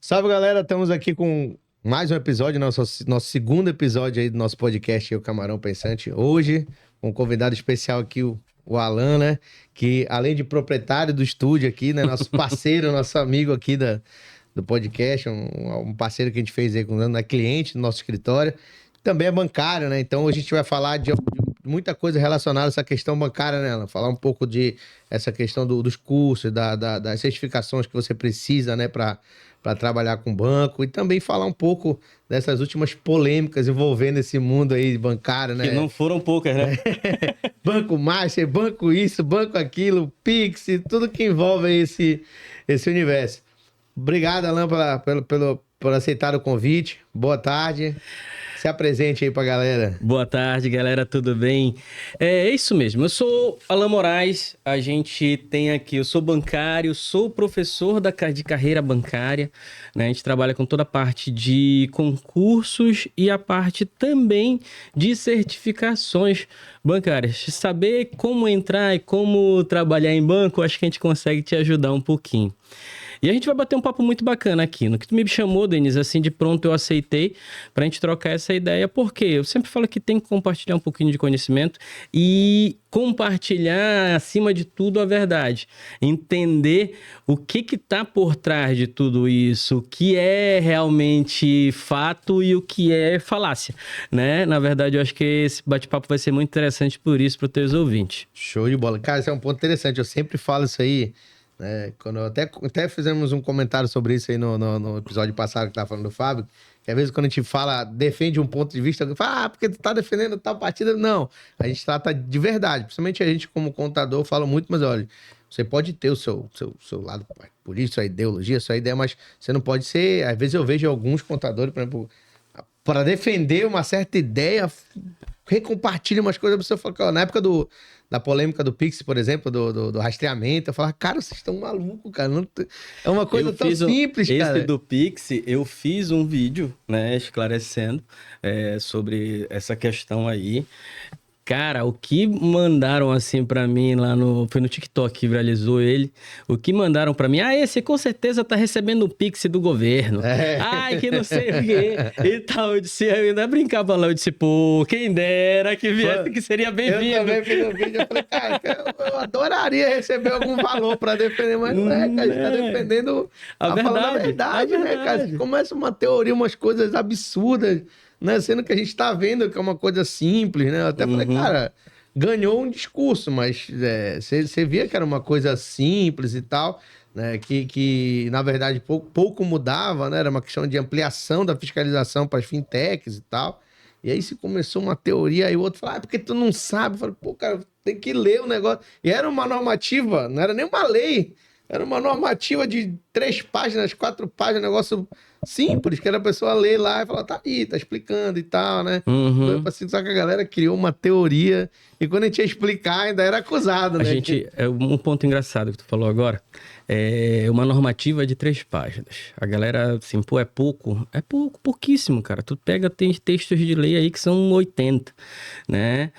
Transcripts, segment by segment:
Salve, galera, estamos aqui com mais um episódio, nosso segundo episódio aí do nosso podcast, o Camarão Pensante. Hoje, com um convidado especial aqui, o Alan, né? Que além de proprietário do estúdio aqui, né? Nosso parceiro, nosso amigo aqui do podcast, um parceiro que a gente fez aí, cliente do nosso escritório. Também é bancário, né? Então, hoje a gente vai falar de muita coisa relacionada a essa questão bancária, né, Alan? Falar um pouco de essa questão dos cursos, das certificações que você precisa, né, para trabalhar com banco, e também falar um pouco dessas últimas polêmicas envolvendo esse mundo aí bancário, né? Que não foram poucas, né? Banco Master, banco isso, banco aquilo, Pix, tudo que envolve esse universo. Obrigado, Alan, por aceitar o convite. Boa tarde. Se apresente aí pra galera. Boa tarde, galera, tudo bem? É isso mesmo, eu sou Alan Moraes, a gente tem aqui, eu sou bancário, sou professor de carreira bancária, né? A gente trabalha com toda a parte de concursos e a parte também de certificações bancárias. Saber como entrar e como trabalhar em banco, acho que a gente consegue te ajudar um pouquinho. E a gente vai bater um papo muito bacana aqui. No que tu me chamou, Denis, assim, de pronto eu aceitei pra gente trocar essa ideia, porque eu sempre falo que tem que compartilhar um pouquinho de conhecimento e compartilhar, acima de tudo, a verdade. Entender o que tá por trás de tudo isso, o que é realmente fato e o que é falácia, né? Na verdade, eu acho que esse bate-papo vai ser muito interessante por isso, para os teus ouvintes. Show de bola. Cara, isso é um ponto interessante. Eu sempre falo isso aí, né? Quando até fizemos um comentário sobre isso aí no episódio passado que tava falando do Fábio, que às vezes quando a gente fala, defende um ponto de vista, alguém fala, porque tu tá defendendo tal partida. Não, a gente trata de verdade. Principalmente a gente como contador fala muito, mas olha, você pode ter o seu lado político, sua ideologia, sua ideia, mas você não pode ser... Às vezes eu vejo alguns contadores, por exemplo, para defender uma certa ideia, recompartilha umas coisas, a pessoa fala, na época da polêmica do Pix, por exemplo, do rastreamento, eu falava, cara, vocês estão malucos, cara. É uma coisa tão simples, cara. Esse do Pix, eu fiz um vídeo, né, esclarecendo sobre essa questão aí. Cara, o que mandaram assim pra mim lá foi no TikTok que viralizou ele. O que mandaram pra mim, esse com certeza tá recebendo o Pix do governo. Ai, que não sei o quê. E tal, eu ainda brincava lá, eu disse, pô, quem dera que viesse, que seria bem-vindo. Eu também fiz um vídeo, eu falei, cara, eu adoraria receber algum valor pra defender, mas não é, cara, a gente tá defendendo falando a verdade, né, cara? Começa uma teoria, umas coisas absurdas, né? Sendo que a gente tá vendo que é uma coisa simples, né? Eu até falei, cara, ganhou um discurso, mas você via que era uma coisa simples e tal, né? Que na verdade, pouco mudava, né? Era uma questão de ampliação da fiscalização para as fintechs e tal. E aí se começou uma teoria, aí o outro falou, porque tu não sabe? Eu falei, pô, cara, tem que ler o negócio. E era uma normativa, não era nem uma lei. Era uma normativa de 3 páginas, 4 páginas, negócio simples, que era a pessoa ler lá e falar, tá aí, tá explicando e tal, né? Só que a galera criou uma teoria e quando a gente ia explicar ainda era acusado, né? Um ponto engraçado que tu falou agora, é uma normativa de 3 páginas. A galera, assim, pô, é pouco, pouquíssimo, cara. Tu tem textos de lei aí que são 80, né?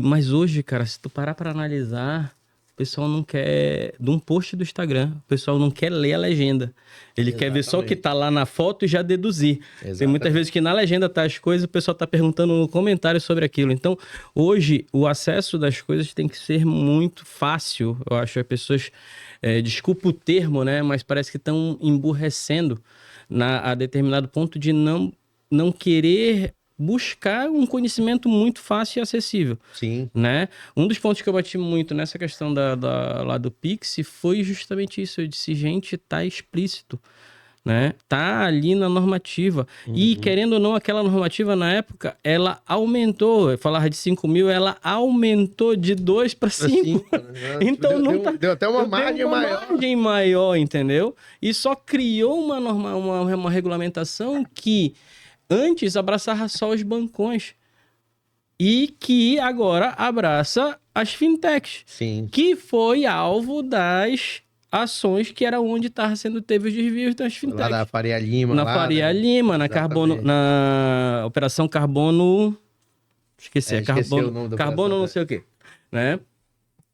Mas hoje, cara, se tu parar pra analisar... O pessoal não quer... De um post do Instagram, o pessoal não quer ler a legenda. Ele quer ver só o que tá lá na foto e já deduzir. Exatamente. Tem muitas vezes que na legenda tá as coisas, o pessoal tá perguntando no comentário sobre aquilo. Então, hoje, o acesso das coisas tem que ser muito fácil. Eu acho que as pessoas... desculpa o termo, né? Mas parece que estão emburrecendo a determinado ponto de não querer... buscar um conhecimento muito fácil e acessível. Sim. Né? Um dos pontos que eu bati muito nessa questão lá do Pix foi justamente isso. Eu disse, gente, tá explícito. Né? Tá ali na normativa. E, querendo ou não, aquela normativa, na época, ela aumentou. Eu falava de 5 mil, ela aumentou de 2 para 5. Então, deu até uma margem maior. Margem maior, entendeu? E só criou uma regulamentação que antes abraçava só os bancões e que agora abraça as fintechs. Sim. Que foi alvo das ações que era onde teve os desvios das fintechs. Lá da Faria Lima. Na Faria Lima, na Carbono, na Operação Carbono... Esqueci, o nome da Carbono não sei o quê, né?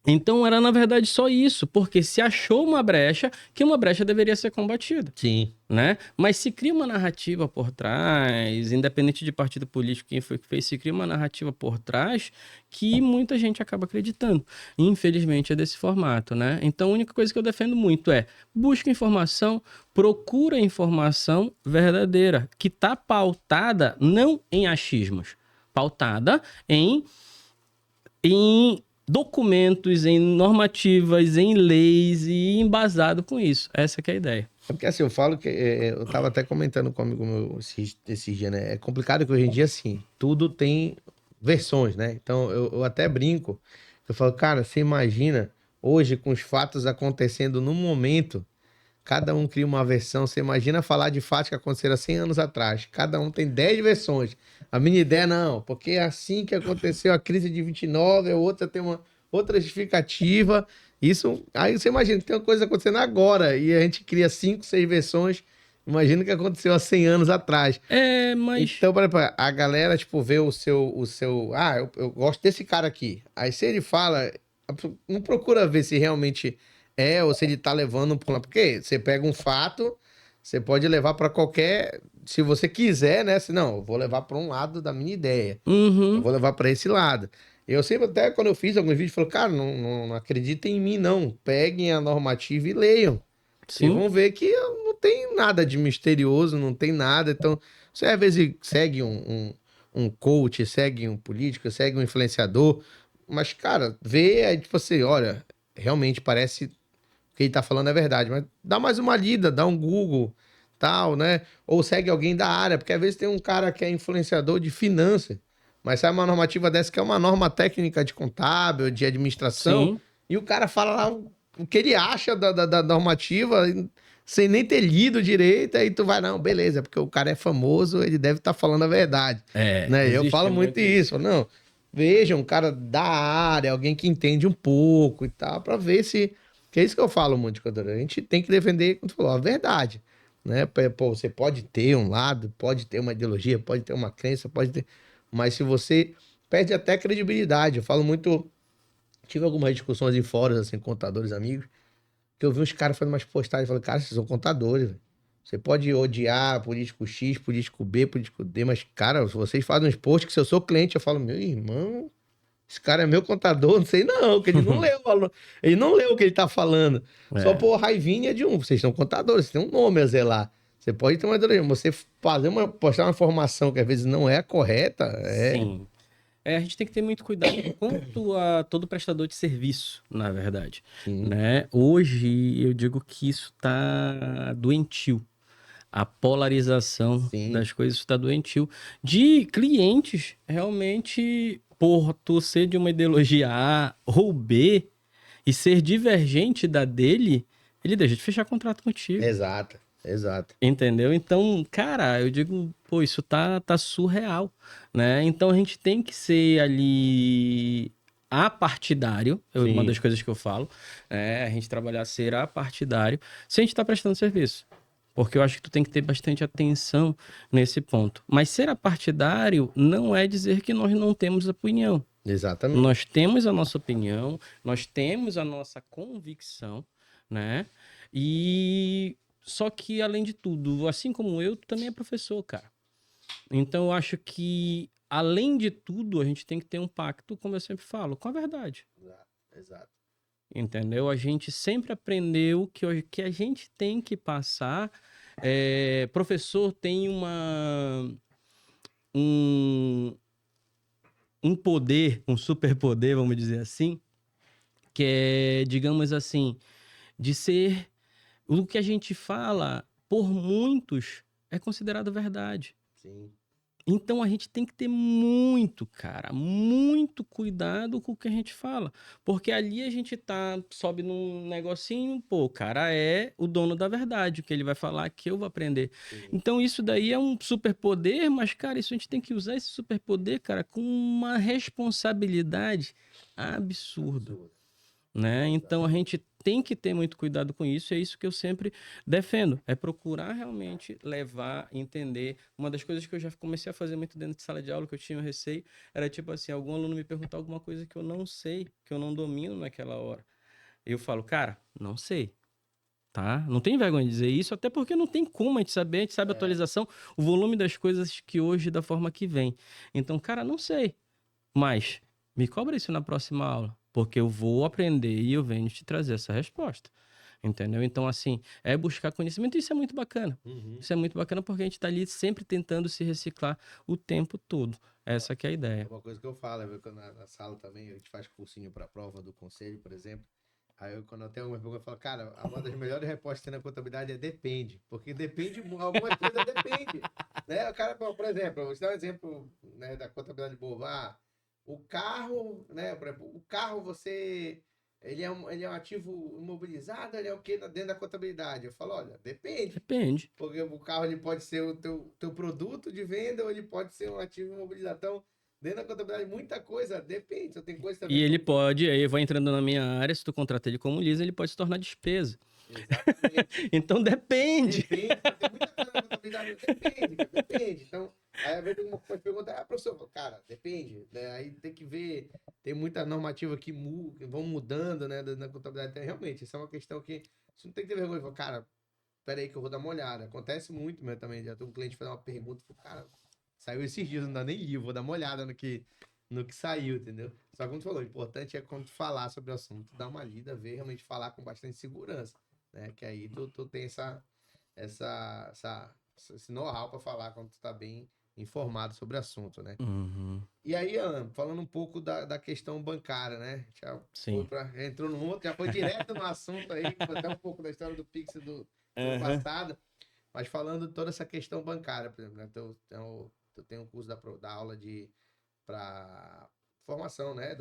Então era, na verdade, só isso, porque se achou uma brecha, que uma brecha deveria ser combatida. Sim. Né? Mas se cria uma narrativa por trás, independente de partido político, quem foi que fez, se cria uma narrativa por trás que muita gente acaba acreditando. Infelizmente é desse formato, né? Então a única coisa que eu defendo muito é busca informação, procura informação verdadeira, que está pautada não em achismos, pautada em documentos, em normativas, em leis e embasado com isso. Essa que é a ideia. É porque assim, eu falo que eu tava até comentando com um amigo meu esse dia, né? É complicado que hoje em dia, assim, tudo tem versões, né? Então eu até brinco, eu falo, cara, você imagina hoje com os fatos acontecendo no momento, cada um cria uma versão. Você imagina falar de fatos que aconteceram há 100 anos atrás, cada um tem 10 versões. A minha ideia não, porque é assim que aconteceu a crise de 29, a outra tem uma outra justificativa. Isso, aí você imagina que tem uma coisa acontecendo agora e a gente cria 5, 6 versões. Imagina o que aconteceu há 100 anos atrás. Mas... Então, por exemplo, a galera, tipo, vê eu gosto desse cara aqui. Aí se ele fala, não procura ver se realmente ou se ele tá levando pra lá. Porque você pega um fato, você pode levar para qualquer... Se você quiser, né? Não, eu vou levar para um lado da minha ideia. Eu vou levar para esse lado. Eu sempre, até quando eu fiz alguns vídeos, falo, cara, não acreditem em mim, não. Peguem a normativa e leiam. Sim. E vão ver que não tem nada de misterioso, não tem nada. Então, você às vezes segue um coach, segue um político, segue um influenciador, mas, cara, vê, aí, tipo assim, olha, realmente parece que ele tá falando é verdade, mas dá mais uma lida, dá um Google, tal, né? Ou segue alguém da área, porque às vezes tem um cara que é influenciador de finanças, mas sai uma normativa dessa que é uma norma técnica de contábil, de administração, Sim. e o cara fala lá o que ele acha da normativa, sem nem ter lido direito, aí tu vai, não, beleza, porque o cara é famoso, ele deve estar falando a verdade. Né? Eu falo muito isso, não, veja um cara da área, alguém que entende um pouco e tal, pra ver se... Que é isso que eu falo muito, a gente tem que defender, como tu falou, a verdade. Né? Pô, você pode ter um lado, pode ter uma ideologia, pode ter uma crença, pode ter... Mas se você perde até credibilidade, eu falo muito... Tive algumas discussões em fóruns, assim, com contadores amigos, que eu vi uns caras fazendo umas postagens, eu falei, cara, vocês são contadores, velho. Você pode odiar político X, político B, político D, mas, cara, se vocês fazem uns posts que se eu sou cliente, eu falo, meu irmão, esse cara é meu contador, não sei não, que ele não leu, ele não leu o que ele tá falando. Só por raivinha de um, vocês são contadores, vocês têm um nome a zelar. Você pode ter uma ideologia, você postar uma informação que às vezes não é a correta, Sim. A gente tem que ter muito cuidado quanto a todo prestador de serviço, na verdade. Né? Hoje, eu digo que isso está doentio. A polarização das coisas está doentio. De clientes, realmente, por tu ser de uma ideologia A ou B e ser divergente da dele, ele deixa de fechar contrato contigo. Exato. Entendeu? Então, cara, eu digo, pô, isso tá surreal, né? Então a gente tem que ser ali apartidário, uma das coisas que eu falo, a gente trabalhar ser apartidário, se a gente tá prestando serviço. Porque eu acho que tu tem que ter bastante atenção nesse ponto. Mas ser apartidário não é dizer que nós não temos opinião. Exatamente. Nós temos a nossa opinião, nós temos a nossa convicção, né? E só que, além de tudo, assim como eu, tu também é professor, cara. Então, eu acho que, além de tudo, a gente tem que ter um pacto, como eu sempre falo, com a verdade. Exato. Entendeu? A gente sempre aprendeu que a gente tem que passar. Professor tem um poder, um superpoder, vamos dizer assim, que é, digamos assim, de ser... O que a gente fala, por muitos, é considerado verdade. Sim. Então a gente tem que ter muito, cara, muito cuidado com o que a gente fala. Porque ali a gente sobe num negocinho, pô, o cara é o dono da verdade, o que ele vai falar que eu vou aprender. Sim. Então isso daí é um superpoder, mas, cara, isso a gente tem que usar esse superpoder, cara, com uma responsabilidade absurda. né? Então a gente tem que ter muito cuidado com isso, é isso que eu sempre defendo, é procurar realmente levar, entender. Uma das coisas que eu já comecei a fazer muito dentro de sala de aula, que eu tinha receio, era tipo assim, algum aluno me perguntar alguma coisa que eu não sei, que eu não domino naquela hora. Eu falo, cara, não sei. Tá? Não tem vergonha de dizer isso, até porque não tem como a gente saber, a gente sabe a atualização, o volume das coisas que hoje, da forma que vem. Então, cara, não sei, mas me cobra isso na próxima aula, porque eu vou aprender e eu venho te trazer essa resposta. Entendeu? Então, assim, é buscar conhecimento e isso é muito bacana. Isso é muito bacana porque a gente tá ali sempre tentando se reciclar o tempo todo. Essa que é a ideia. Uma coisa que eu falo, na sala também, a gente faz cursinho para prova do conselho, por exemplo. Aí quando eu tenho alguma pergunta, eu falo, cara, uma das melhores respostas que tem na contabilidade é depende. Porque depende, alguma coisa depende. Né? O cara, por exemplo, eu vou te dar um exemplo, né, da contabilidade boa. O carro, né, por exemplo, o carro ele é um ativo imobilizado, ele é o que dentro da contabilidade? Eu falo, olha, depende. Depende. Porque o carro ele pode ser o teu produto de venda ou ele pode ser um ativo imobilizado. Então, dentro da contabilidade, muita coisa depende. Então, tem coisa também. E ele pode, aí eu vou entrando na minha área, se tu contrata ele como leasing, ele pode se tornar despesa. Exatamente. Então depende. Depende, tem muita coisa na contabilidade, depende. Então, aí às vezes uma pergunta, professor, cara, depende, né? Aí tem que ver, tem muita normativa que vão mudando, né, na contabilidade. Então, realmente, isso é uma questão que você não tem que ter vergonha. Fala, cara, peraí que eu vou dar uma olhada. Acontece muito, mas também já tem um cliente fazer uma pergunta, falo, cara, saiu esses dias, não dá nem livro, vou dar uma olhada no que saiu, entendeu? Só que como tu falou, o importante é quando tu falar sobre o assunto, dar uma lida, ver, realmente falar com bastante segurança, né? Que aí tu tem esse know-how para falar quando tu tá bem informado sobre o assunto, né? E aí, Alan, falando um pouco da questão bancária, né? Já entrou no outro, já foi direto no assunto aí, foi até um pouco da história do Pix do passado, mas falando toda essa questão bancária, por exemplo, né? Tu tem um curso da aula para formação, né?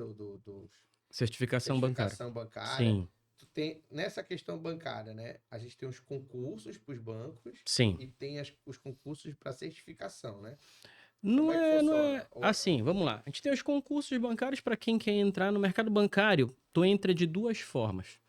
Certificação bancária. Sim. Tu tem, nessa questão bancária, né? A gente tem os concursos para os bancos. Sim. E tem os concursos para certificação, né? Não é. Assim, vamos lá. A gente tem os concursos bancários para quem quer entrar no mercado bancário. Tu entra de duas formas,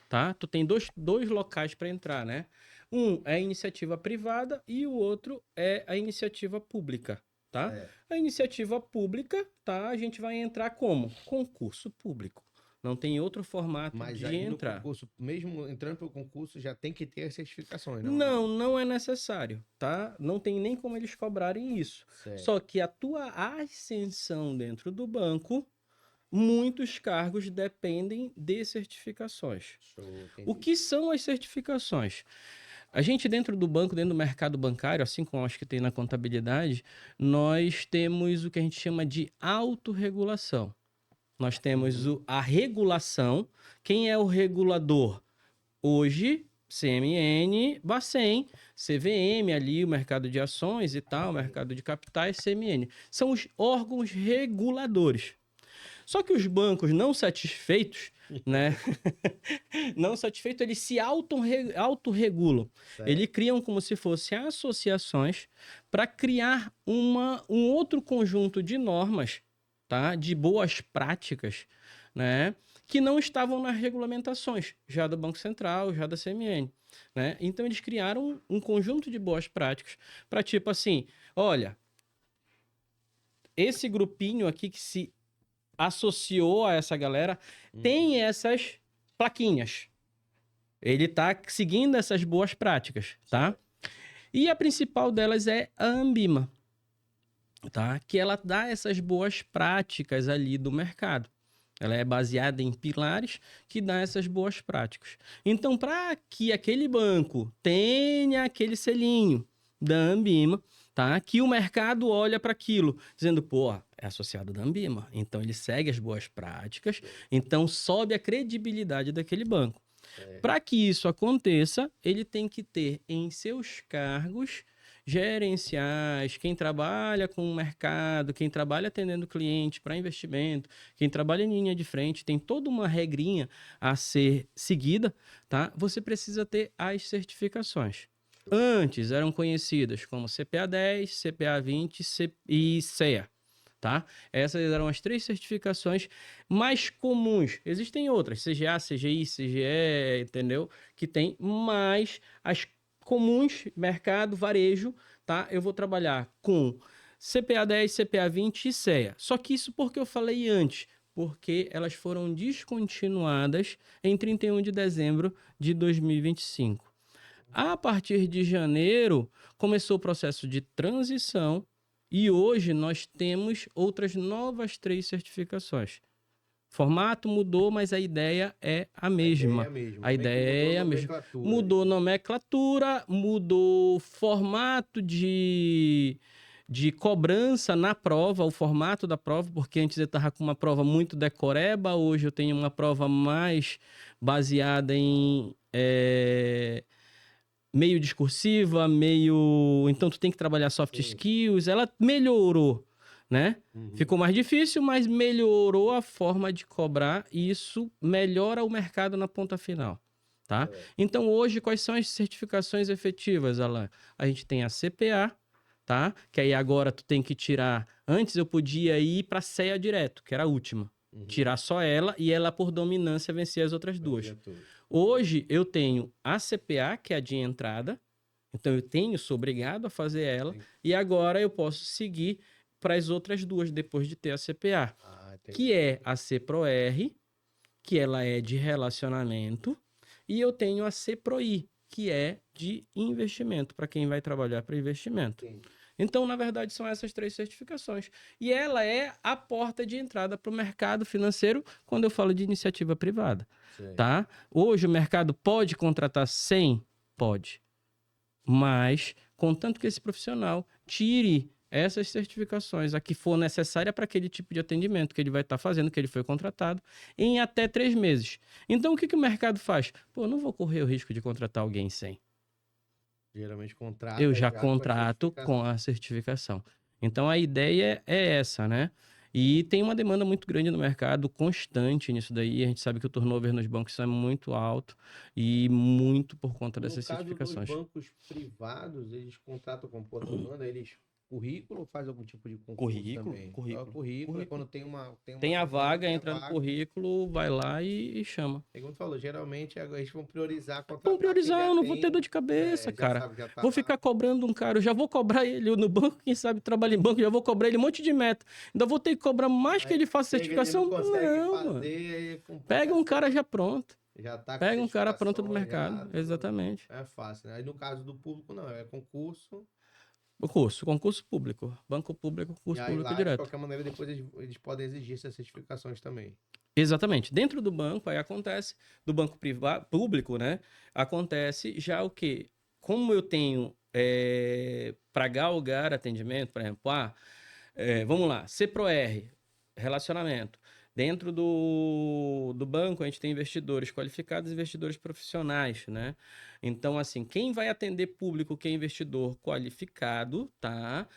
tá? Tu tem dois locais para entrar, né? Um é a iniciativa privada e o outro é a iniciativa pública, tá? A iniciativa pública, tá? A gente vai entrar como? Concurso público. Não tem outro formato de entrar. No concurso, mesmo entrando para o concurso, já tem que ter as certificações, não? Não é necessário, tá? Não tem nem como eles cobrarem isso. Certo. Só que a tua ascensão dentro do banco, muitos cargos dependem de certificações. O que são as certificações? A gente dentro do banco, dentro do mercado bancário, assim como acho que tem na contabilidade, nós temos o que a gente chama de autorregulação. Nós temos a regulação. Quem é o regulador? Hoje, CMN, Bacen, CVM ali, o mercado de ações e tal, o mercado de capitais, CMN. São os órgãos reguladores. Só que os bancos não satisfeitos, né? Não satisfeitos, eles se autorregulam. Eles criam como se fossem associações para criar um outro conjunto de normas, tá? De boas práticas, né? Que não estavam nas regulamentações, já do Banco Central, já da CMN, né? Então eles criaram um conjunto de boas práticas para tipo assim, olha, esse grupinho aqui que se associou a essa galera tem essas plaquinhas. Ele tá seguindo essas boas práticas, tá? E a principal delas é a Ambima, tá? Que ela dá essas boas práticas ali do mercado. Ela é baseada em pilares que dá essas boas práticas. Então, para que aquele banco tenha aquele selinho da Ambima, tá? Que o mercado olha para aquilo, dizendo, pô, é associado da Ambima. Então, ele segue as boas práticas, então sobe a credibilidade daquele banco. Para que isso aconteça, ele tem que ter em seus cargos gerenciais, quem trabalha com o mercado, quem trabalha atendendo cliente para investimento, quem trabalha em linha de frente, tem toda uma regrinha a ser seguida, tá? Você precisa ter as certificações. Antes eram conhecidas como CPA 10, CPA 20 e CEA, tá? Essas eram as 3 certificações mais comuns. Existem outras, CGA, CGI, CGE, entendeu? Que tem, mas as comuns, mercado, varejo, tá? Eu vou trabalhar com CPA 10, CPA 20 e CEA. Só que isso porque eu falei antes, porque elas foram descontinuadas em 31 de dezembro de 2025. A partir de janeiro, começou o processo de transição e hoje nós temos outras novas 3 certificações. Formato mudou, mas a ideia é a mesma. A ideia é a mesma. Mudou nomenclatura, mudou formato de cobrança na prova, o formato da prova, porque antes eu estava com uma prova muito decoreba, hoje eu tenho uma prova mais baseada em meio discursiva, meio... Então tu tem que trabalhar soft skills, ela melhorou, né? Ficou mais difícil, mas melhorou a forma de cobrar e isso melhora o mercado na ponta final, tá? Então hoje, quais são as certificações efetivas, Alan? A gente tem a CPA, tá? Que aí agora tu tem que tirar... Antes eu podia ir para a CEA direto, que era a última. Tirar só ela e ela, por dominância, vencer as outras 2. Hoje eu tenho a CPA, que é a de entrada, então sou obrigado a fazer ela, e agora eu posso seguir para as outras 2 depois de ter a CPA, que é a CPRO-R, que ela é de relacionamento, e eu tenho a CPRO-I, que é de investimento, para quem vai trabalhar para investimento. Então, na verdade, são essas 3 certificações. E ela é a porta de entrada para o mercado financeiro quando eu falo de iniciativa privada. Tá? Hoje o mercado pode contratar 100? Pode. Mas, contanto que esse profissional tire essas certificações, a que for necessária para aquele tipo de atendimento que ele vai estar fazendo, que ele foi contratado, em até 3 meses. Então, o que o mercado faz? Pô, não vou correr o risco de contratar alguém sem. Geralmente contrata. Eu já contrato com a certificação. Então a ideia é essa, né? E tem uma demanda muito grande no mercado, constante nisso daí. A gente sabe que o turnover nos bancos é muito alto e muito por conta dessas certificações. Os bancos privados, eles contratam com demanda, eles currículo, faz algum tipo de concurso também? Currículo. Quando tem a vaga, entra no currículo, vai lá e chama. É como tu falou, geralmente eles vão priorizar Vão priorizar, eu não vou ter dor de cabeça, cara. Vou ficar cobrando um cara, eu já vou cobrar ele no banco, quem sabe trabalha em banco, já vou cobrar ele um monte de meta. Ainda vou ter que cobrar mais que ele faça certificação. Não, pega um cara já pronto. Pega um cara pronto no mercado, exatamente. É fácil, né? Aí no caso do público, não, é concurso público. Banco público, concurso público lá, direto. De qualquer maneira, depois eles podem exigir essas certificações também. Exatamente. Dentro do banco, aí acontece, do banco privado, público, né? Acontece já o quê? Como eu tenho para galgar atendimento, por exemplo, vamos lá, CPRO-R, relacionamento. Dentro do banco, a gente tem investidores qualificados e investidores profissionais, né? Então, assim, quem vai atender público que é investidor qualificado, tá?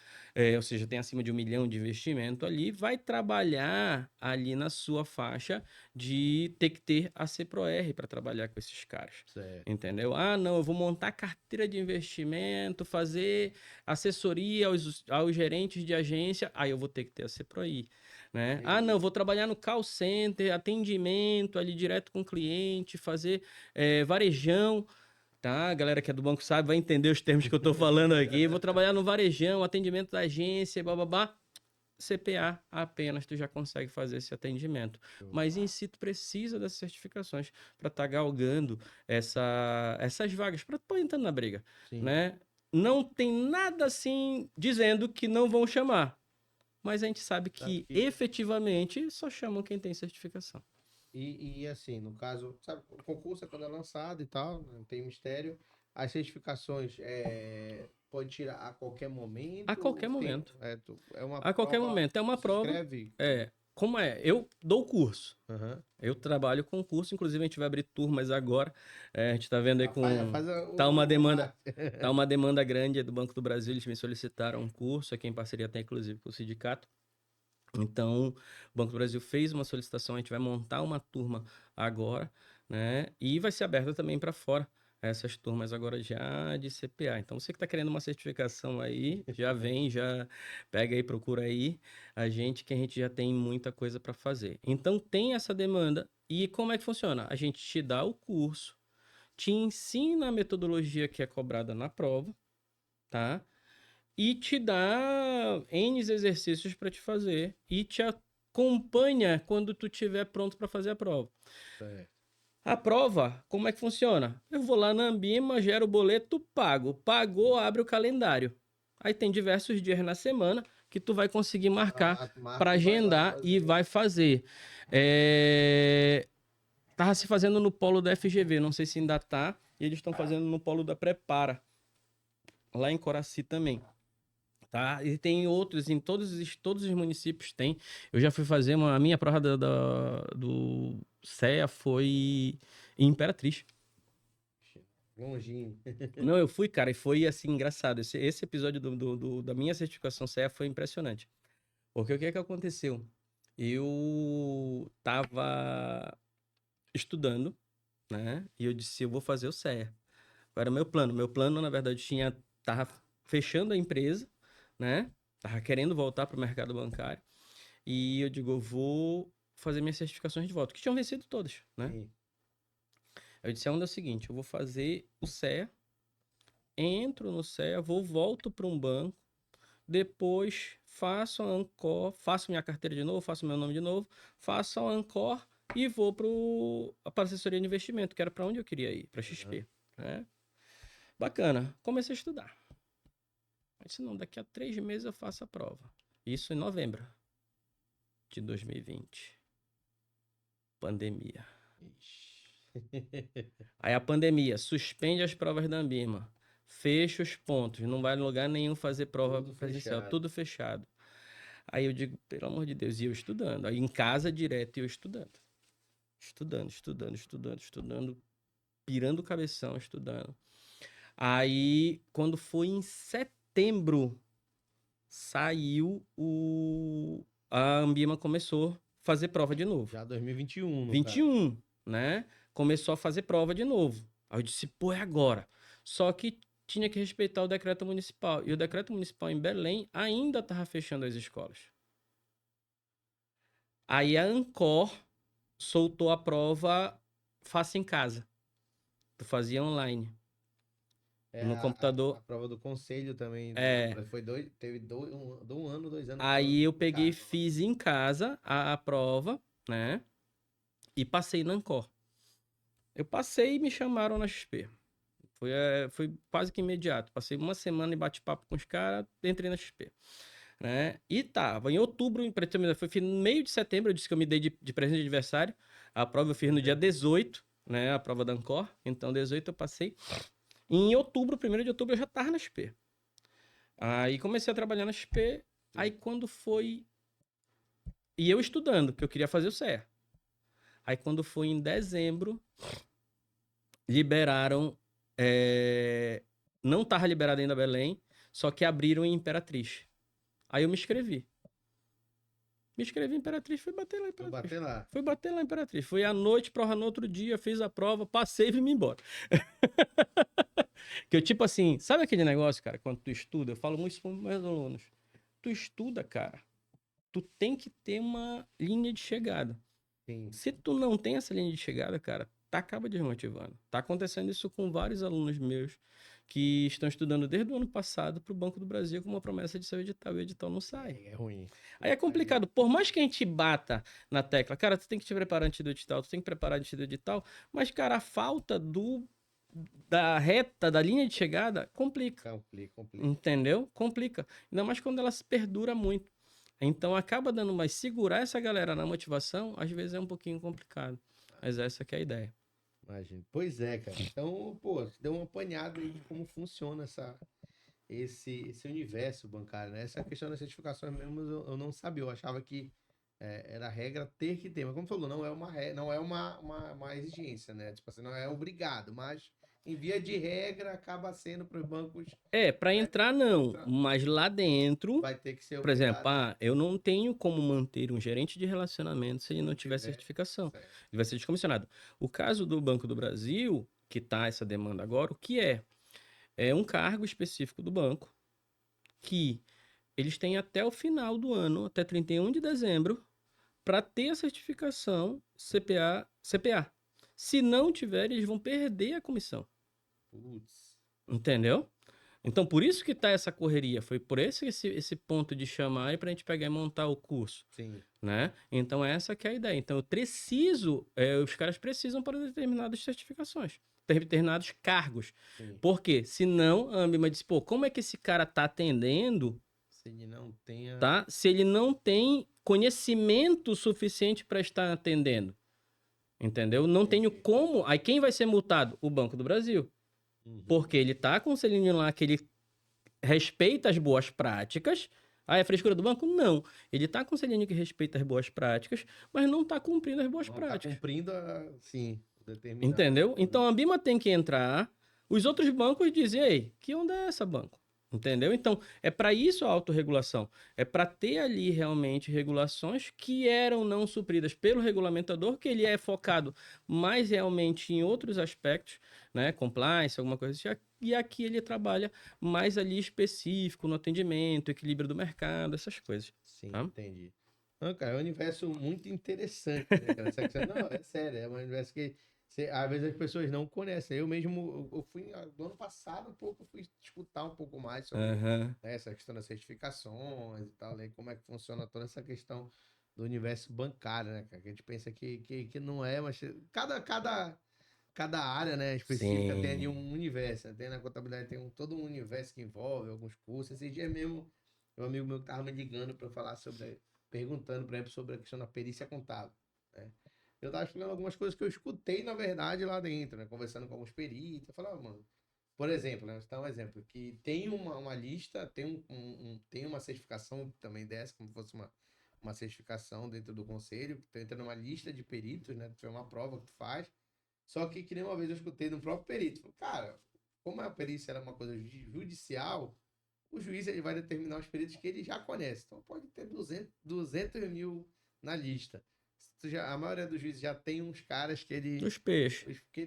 Ou seja, tem acima de 1 milhão de investimento ali, vai trabalhar ali na sua faixa de ter que ter a CPRO-R para trabalhar com esses caras. Certo. Entendeu? Não, eu vou montar carteira de investimento, fazer assessoria aos gerentes de agência, aí eu vou ter que ter a CPRO-I, né? Não, eu vou trabalhar no call center, atendimento ali direto com o cliente, fazer varejão, tá? A galera que é do banco sabe, vai entender os termos que eu tô falando aqui. Vou trabalhar no varejão, atendimento da agência, bababá. CPA apenas tu já consegue fazer esse atendimento. Mas em si tu precisa dessas certificações para estar galgando essas vagas, para tu entrando na briga, né? Não tem nada assim dizendo que não vão chamar. Mas a gente sabe que efetivamente só chamam quem tem certificação. E assim, no caso, sabe, o concurso é quando é lançado e tal, não tem mistério. As certificações pode tirar a qualquer momento? A qualquer momento. A qualquer momento. É uma prova. Escreve. Como é? Eu dou curso. Eu trabalho com curso, inclusive a gente vai abrir turmas agora. A gente tá vendo aí tá uma demanda grande do Banco do Brasil, eles me solicitaram um curso, aqui em parceria até inclusive com o sindicato. Então, o Banco do Brasil fez uma solicitação, a gente vai montar uma turma agora, né? E vai ser aberta também para fora. essas turmas agora já de CPA. Então, você que está querendo uma certificação aí, já vem, já pega aí, procura aí que a gente já tem muita coisa para fazer. Então, tem essa demanda. E como é que funciona? A gente te dá o curso, te ensina a metodologia que é cobrada na prova, tá? E te dá N exercícios para te fazer e te acompanha quando tu estiver pronto para fazer a prova. A prova, como é que funciona? Eu vou lá na Ambima, gero o boleto, pago. Pagou, abre o calendário. Aí tem diversos dias na semana que tu vai conseguir marcar para agendar e vai fazer. Tava se fazendo no polo da FGV, não sei se ainda tá. E eles estão fazendo no polo da Prepara, lá em Coraci também. Tá? E tem outros, em todos os municípios tem. Eu já fui fazer a minha prova do CEA foi em Imperatriz. Longinho. Não, eu fui, cara, e foi assim, engraçado. Esse episódio da minha certificação CEA foi impressionante. Porque o que é que aconteceu? Eu tava estudando, né? E eu disse, eu vou fazer o CEA. Qual era o meu plano? Meu plano, na verdade, tava fechando a empresa, né? Tava querendo voltar para o mercado bancário. E eu digo, eu vou fazer minhas certificações de volta, que tinham vencido todas, né? Sim. Eu disse, a onda é o seguinte, eu vou fazer o CEA, entro no CEA, volto para um banco, depois faço a Ancor, faço minha carteira de novo, faço meu nome de novo, faço a Ancor e vou para a assessoria de investimento, que era para onde eu queria ir, para XP, né? Bacana. Comecei a estudar. Eu disse, não, daqui a 3 meses eu faço a prova. Isso em novembro de 2020. Pandemia. Aí a pandemia suspende as provas da Ambima. Fecha os pontos. Não vai em lugar nenhum fazer prova Tudo presencial. fechado. Tudo fechado. Aí eu digo, pelo amor de Deus, e eu estudando. Aí em casa direto, e eu estudando. Estudando. Pirando o cabeção, estudando. Aí, quando foi em setembro, saiu a Ambima começou a fazer prova de novo. Já 2021, no 21, né? Começou a fazer prova de novo. Aí eu disse, pô, é agora. Só que tinha que respeitar o decreto municipal. E o decreto municipal em Belém ainda estava fechando as escolas. Aí a Ancor soltou a prova faça em casa. Tu fazia online. No computador. A prova do conselho também. Teve um ano, 2 anos. Aí eu peguei e fiz em casa a prova, né? E passei na Ancor. Eu passei e me chamaram na XP. Foi quase que imediato. Passei uma semana em bate-papo com os caras, entrei na XP. Né? E tava em outubro, foi no meio de setembro, eu disse que eu me dei de presente de aniversário. A prova eu fiz no dia 18, né? A prova da Ancor. Então, 18 eu passei. E em outubro, 1º de outubro, eu já tava na XP. Aí comecei a trabalhar na XP. Aí quando foi... E eu estudando, porque eu queria fazer o CEA. Aí quando foi em dezembro, liberaram... Não tava liberado ainda Belém, só que abriram em Imperatriz. Aí eu me inscrevi. Me inscrevi em Imperatriz, fui bater lá em Imperatriz. Fui bater lá em Imperatriz. Fui à noite, prova no outro dia, fiz a prova, passei e vim embora. Que eu, tipo assim, sabe aquele negócio, cara, quando tu estuda, eu falo muito isso para os meus alunos. Tu estuda, cara, tu tem que ter uma linha de chegada. Sim. Se tu não tem essa linha de chegada, cara, tá acaba desmotivando. Tá acontecendo isso com vários alunos meus que estão estudando desde o ano passado para o Banco do Brasil com uma promessa de ser o edital e o edital não sai. É ruim. Aí é complicado. Por mais que a gente bata na tecla, cara, tu tem que te preparar antes do edital, tu tem que preparar antes do edital, mas, cara, a falta da reta, da linha de chegada, complica. Entendeu? Complica. Ainda mais quando ela se perdura muito. Então, acaba dando mais segurar essa galera na motivação, às vezes é um pouquinho complicado. Mas essa que é a ideia. Imagina. Pois é, cara. Então, pô, deu uma apanhada aí de como funciona esse universo bancário, né? Essa questão das certificações mesmo eu não sabia. Eu achava que era regra ter que ter. Mas como falou, não é uma exigência, né? Tipo assim, não é obrigado, mas em via de regra acaba sendo para os bancos. Para entrar não, mas lá dentro, vai ter que ser por exemplo, eu não tenho como manter um gerente de relacionamento se ele não tiver certificação. Ele vai ser descomissionado. O caso do Banco do Brasil, que está essa demanda agora, o que é? É um cargo específico do banco que eles têm até o final do ano, até 31 de dezembro, para ter a certificação CPA. Se não tiver, eles vão perder a comissão. Putz. Entendeu? Então, por isso que tá essa correria. Foi por esse ponto de chamar e para a gente pegar e montar o curso. Sim. Né? Então, essa que é a ideia. Então, os caras precisam para determinadas certificações, determinados cargos. Sim. Por quê? Senão, a Ambima diz, pô, como é que esse cara tá atendendo, se ele não tenha... tá? Se ele não tem conhecimento suficiente para estar atendendo. Entendeu? Não tenho como... Aí quem vai ser multado? O Banco do Brasil. Porque ele tá com o selinho lá que ele respeita as boas práticas. Ah, é frescura do banco? Não. Ele tá com o selinho que respeita as boas práticas, mas não tá cumprindo as boas práticas. Tá cumprindo, sim, determinado. Entendeu? Então a Ambima tem que entrar. Os outros bancos dizem, ei, que onda é essa, banco? Entendeu? Então, é para isso a autorregulação. É para ter ali realmente regulações que eram não supridas pelo regulamentador, que ele é focado mais realmente em outros aspectos, né? Compliance, alguma coisa assim. E aqui ele trabalha mais ali específico no atendimento, equilíbrio do mercado, essas coisas. Sim, tá? Entendi. Não, cara, é um universo muito interessante, né, cara? Não, é sério, é um universo que às vezes as pessoas não conhecem. Eu mesmo, eu fui, do ano passado, eu fui escutar um pouco mais sobre essa questão das certificações e tal, né, como é que funciona toda essa questão do universo bancário, né, cara? Que a gente pensa que não é, mas cada área, né, específica tem ali um universo. Né? Tem na contabilidade, tem todo um universo que envolve alguns cursos. Esse dia mesmo, um amigo meu que estava me ligando para falar perguntando, por exemplo, sobre a questão da perícia contábil, né? Eu estava explicando algumas coisas que eu escutei, na verdade, lá dentro, né? Conversando com alguns peritos. Eu falava, mano, por exemplo, né? Vou citar um exemplo, que tem uma lista, tem uma certificação também dessa, como se fosse uma certificação dentro do conselho, que tu entra numa lista de peritos, né? Tu é uma prova que tu faz. Só que nem uma vez eu escutei de um próprio perito. Falei, cara, como a perícia era uma coisa judicial, o juiz ele vai determinar os peritos que ele já conhece. Então pode ter 200 mil na lista. A maioria dos juízes já tem uns caras que ele... Os peixes. Que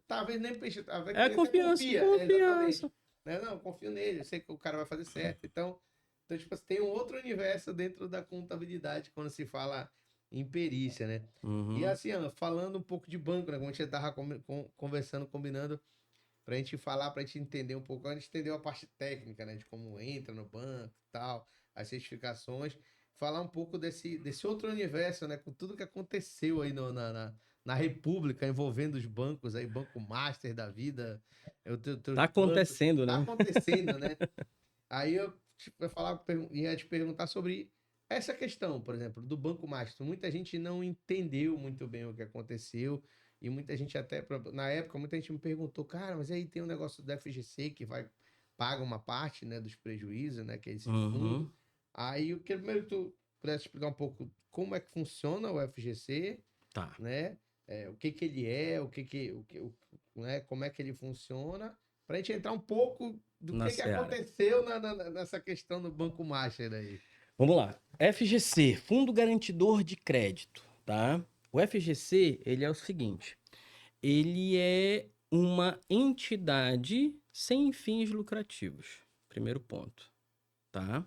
talvez nem peixe... Talvez é confiança. Confiança. Não, confio nele. Eu sei que o cara vai fazer certo. Então tipo, tem um outro universo dentro da contabilidade quando se fala em perícia, né? E assim, falando um pouco de banco, né? Como a gente tava conversando, combinando, pra gente falar, pra gente entender um pouco. A gente entendeu a parte técnica, né? De como entra no banco e tal, as certificações. Falar um pouco desse outro universo, né? Com tudo que aconteceu aí na República, envolvendo os bancos aí, Banco Master da vida. Tá acontecendo, né? Tá acontecendo, né? Aí eu ia te perguntar sobre essa questão, por exemplo, do Banco Master. Muita gente não entendeu muito bem o que aconteceu. E muita gente até, na época, muita gente me perguntou, cara, mas aí tem um negócio do FGC que paga uma parte, né, dos prejuízos, né, que é esse fundo. Aí eu queria primeiro que tu pudesse explicar um pouco como é que funciona o FGC, né? O que ele é, né, como é que ele funciona, pra gente entrar um pouco do que aconteceu nessa questão do Banco Master aí. Vamos lá. FGC, Fundo Garantidor de Crédito, tá? O FGC, ele é o seguinte, ele é uma entidade sem fins lucrativos, primeiro ponto, tá?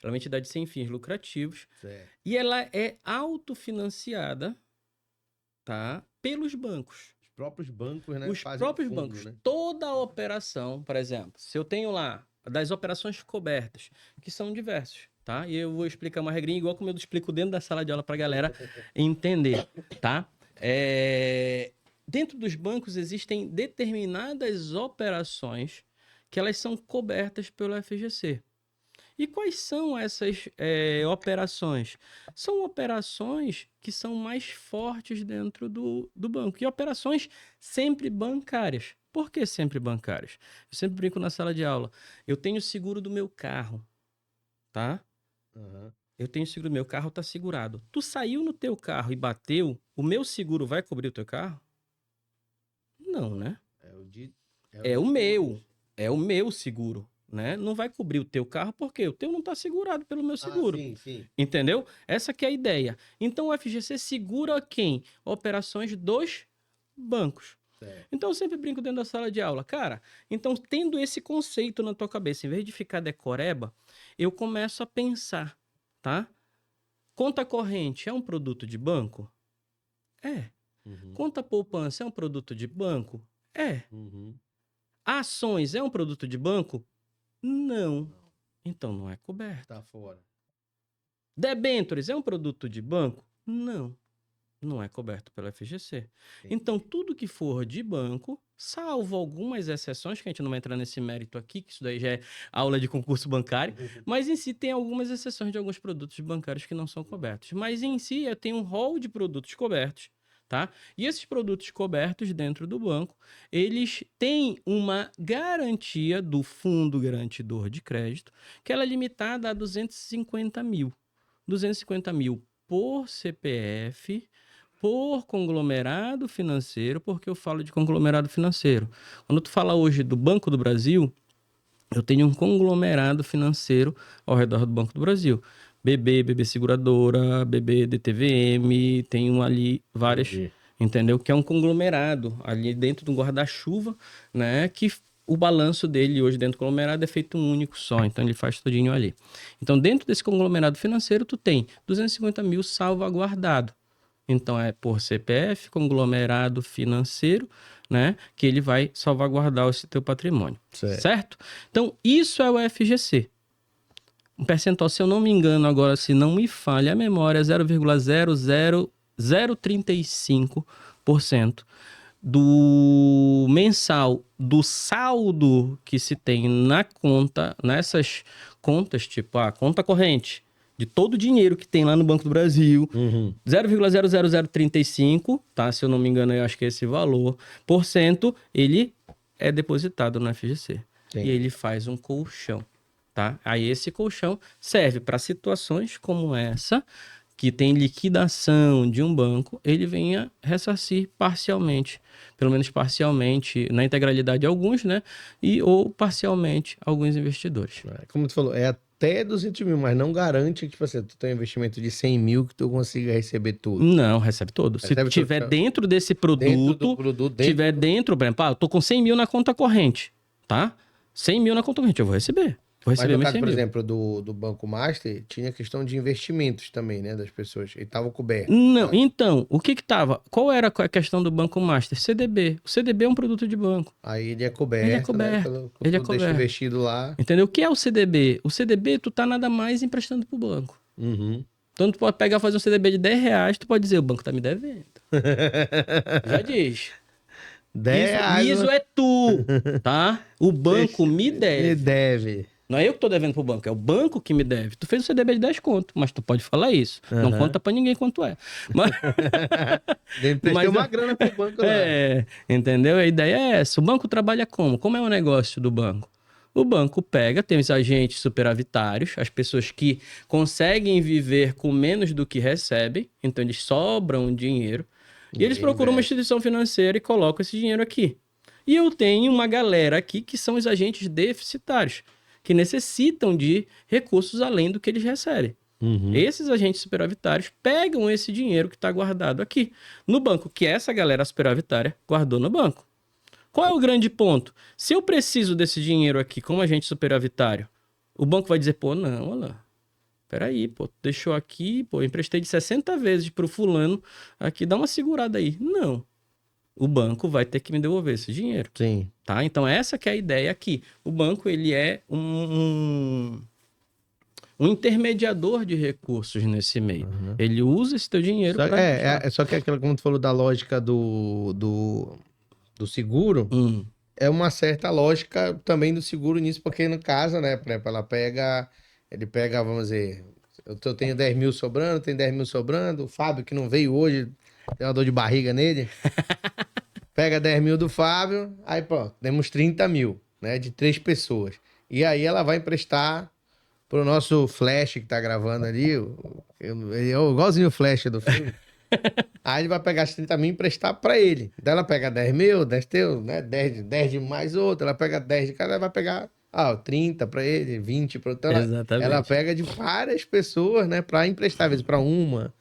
Ela é uma entidade sem fins lucrativos. Certo. E ela é autofinanciada, tá? Pelos bancos. Os próprios bancos, né? Os próprios bancos. Né? Toda a operação, por exemplo, se eu tenho lá das operações cobertas, que são diversas, tá? E eu vou explicar uma regrinha igual como eu explico dentro da sala de aula para a galera entender, tá? Dentro dos bancos existem determinadas operações que elas são cobertas pelo FGC. E quais são essas operações? São operações que são mais fortes dentro do banco. E operações sempre bancárias. Por que sempre bancárias? Eu sempre brinco na sala de aula. Eu tenho seguro do meu carro, tá? Eu tenho seguro do meu carro, tá segurado. Tu saiu no teu carro e bateu, o meu seguro vai cobrir o teu carro? Não, né? É o meu seguro. Né? Não vai cobrir o teu carro, porque o teu não está segurado pelo meu seguro. Sim. Entendeu? Essa que é a ideia. Então, o FGC segura quem? Operações dos bancos. Então eu sempre brinco dentro da sala de aula. Cara, então tendo esse conceito na tua cabeça, em vez de ficar decoreba, eu começo a pensar, tá? Conta corrente é um produto de banco? É. Conta poupança é um produto de banco? É. Ações é um produto de banco? Não. Então não é coberto. Tá fora. Debêntures é um produto de banco? Não. Não é coberto pela FGC. Então, tudo que for de banco, salvo algumas exceções, que a gente não vai entrar nesse mérito aqui, que isso daí já é aula de concurso bancário, mas em si tem algumas exceções de alguns produtos bancários que não são cobertos. Mas em si, eu tenho um rol de produtos cobertos, tá? E esses produtos cobertos dentro do banco, eles têm uma garantia do fundo garantidor de crédito, que ela é limitada a 250 mil. 250 mil por CPF, por conglomerado financeiro. Porque eu falo de conglomerado financeiro? Quando tu fala hoje do Banco do Brasil, eu tenho um conglomerado financeiro ao redor do Banco do Brasil. BB Seguradora, BB DTVM, tenho ali várias, entendeu? Que é um conglomerado ali dentro do guarda-chuva, né? Que o balanço dele hoje dentro do conglomerado é feito um único só, então ele faz tudinho ali. Então dentro desse conglomerado financeiro tu tem 250 mil salvaguardado. Então é por CPF, conglomerado financeiro, né? Que ele vai salvaguardar esse teu patrimônio, certo? Então isso é o FGC. Um percentual, se eu não me engano agora, se não me falha a memória, é 0,00035% do mensal do saldo que se tem na conta, nessas contas, tipo a conta corrente, de todo o dinheiro que tem lá no Banco do Brasil, 0,00035, tá? Se eu não me engano, eu acho que é esse valor, ele é depositado no FGC. Sim. E ele faz um colchão, tá? Aí esse colchão serve para situações como essa, que tem liquidação de um banco, ele venha ressarcir parcialmente, pelo menos parcialmente, na integralidade alguns, né? Ou parcialmente alguns investidores. Como tu falou, é até 200 mil, mas não garante que, tipo assim, tu tem um investimento de 100 mil que tu consiga receber tudo. Não, recebe todo. Se tiver dentro desse produto, tiver dentro, por exemplo, eu tô com 100 mil na conta corrente, tá? 100 mil na conta corrente, eu vou receber. Mas no caso, por exemplo, do Banco Master, tinha questão de investimentos também, né, das pessoas. Ele estava coberto. Não, tá? Então, o que tava? Qual era a questão do Banco Master? CDB. O CDB é um produto de banco. Aí ele é coberto, ele é coberto, né? Ele é coberto. Deixa investido lá. Entendeu? O que é o CDB? O CDB, tu tá nada mais emprestando pro banco. Então, tu pode pegar e fazer um CDB de 10 reais, tu pode dizer, o banco tá me devendo. Já diz. 10 reais. Isso é tu, tá? O banco me deve. Me deve. Não é eu que tô devendo pro banco, é o banco que me deve. Tu fez o CDB de 10 conto, mas tu pode falar isso. Não conta pra ninguém quanto é. Mas... Emprestei uma grana pro banco lá. Entendeu? A ideia é essa. O banco trabalha como? Como é o negócio do banco? O banco pega, tem os agentes superavitários, as pessoas que conseguem viver com menos do que recebem, então eles sobram dinheiro, e eles procuram uma instituição financeira e colocam esse dinheiro aqui. E eu tenho uma galera aqui que são os agentes deficitários, que necessitam de recursos além do que eles recebem. Esses agentes superavitários pegam esse dinheiro que está guardado aqui no banco, que essa galera superavitária guardou no banco. Qual é o grande ponto? Se eu preciso desse dinheiro aqui como agente superavitário, o banco vai dizer, pô, não, olha lá, peraí, pô, deixou aqui, pô, emprestei de 60 vezes pro fulano, aqui, dá uma segurada aí. Não. O banco vai ter que me devolver esse dinheiro. Sim. Tá? Então, essa que é a ideia aqui. O banco, ele é um intermediador de recursos nesse meio. Ele usa esse teu dinheiro para... Só que aquela, como tu falou da lógica do seguro, é uma certa lógica também do seguro nisso, porque no caso, né, por exemplo, ele pega, vamos dizer, eu tenho 10 mil sobrando, tem 10 mil sobrando, o Fábio que não veio hoje, tem uma dor de barriga nele, pega 10 mil do Fábio, aí pronto, temos 30 mil, né, de 3 pessoas. E aí ela vai emprestar pro nosso Flash que tá gravando ali, ele é igualzinho o Flash do filme. Aí ele vai pegar as 30 mil e emprestar pra ele. Daí ela pega 10 mil, 10 teu, né, 10 de mais outro, ela pega 10 de cada, ela vai pegar 30 pra ele, 20 pra outra. Ela pega de várias pessoas, né, pra emprestar, às vezes pra uma,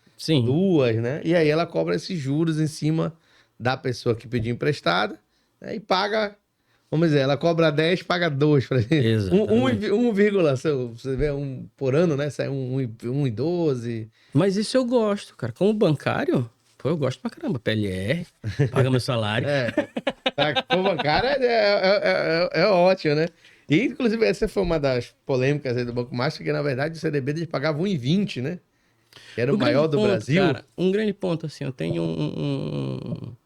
duas, né, e aí ela cobra esses juros em cima da pessoa que pediu emprestada, né, e paga, vamos dizer, ela cobra 10, paga 2, por exemplo. Exatamente. 1, você vê, por ano, né? Sai 1,12. Mas isso eu gosto, cara. Como bancário, pô, eu gosto pra caramba. PLR, paga meu salário. Como bancário é ótimo, né? E, inclusive, essa foi uma das polêmicas aí do Banco Master, que, na verdade, o CDB eles pagavam 1,20, né? Que era o maior do Brasil. Cara, um grande ponto, assim, eu tenho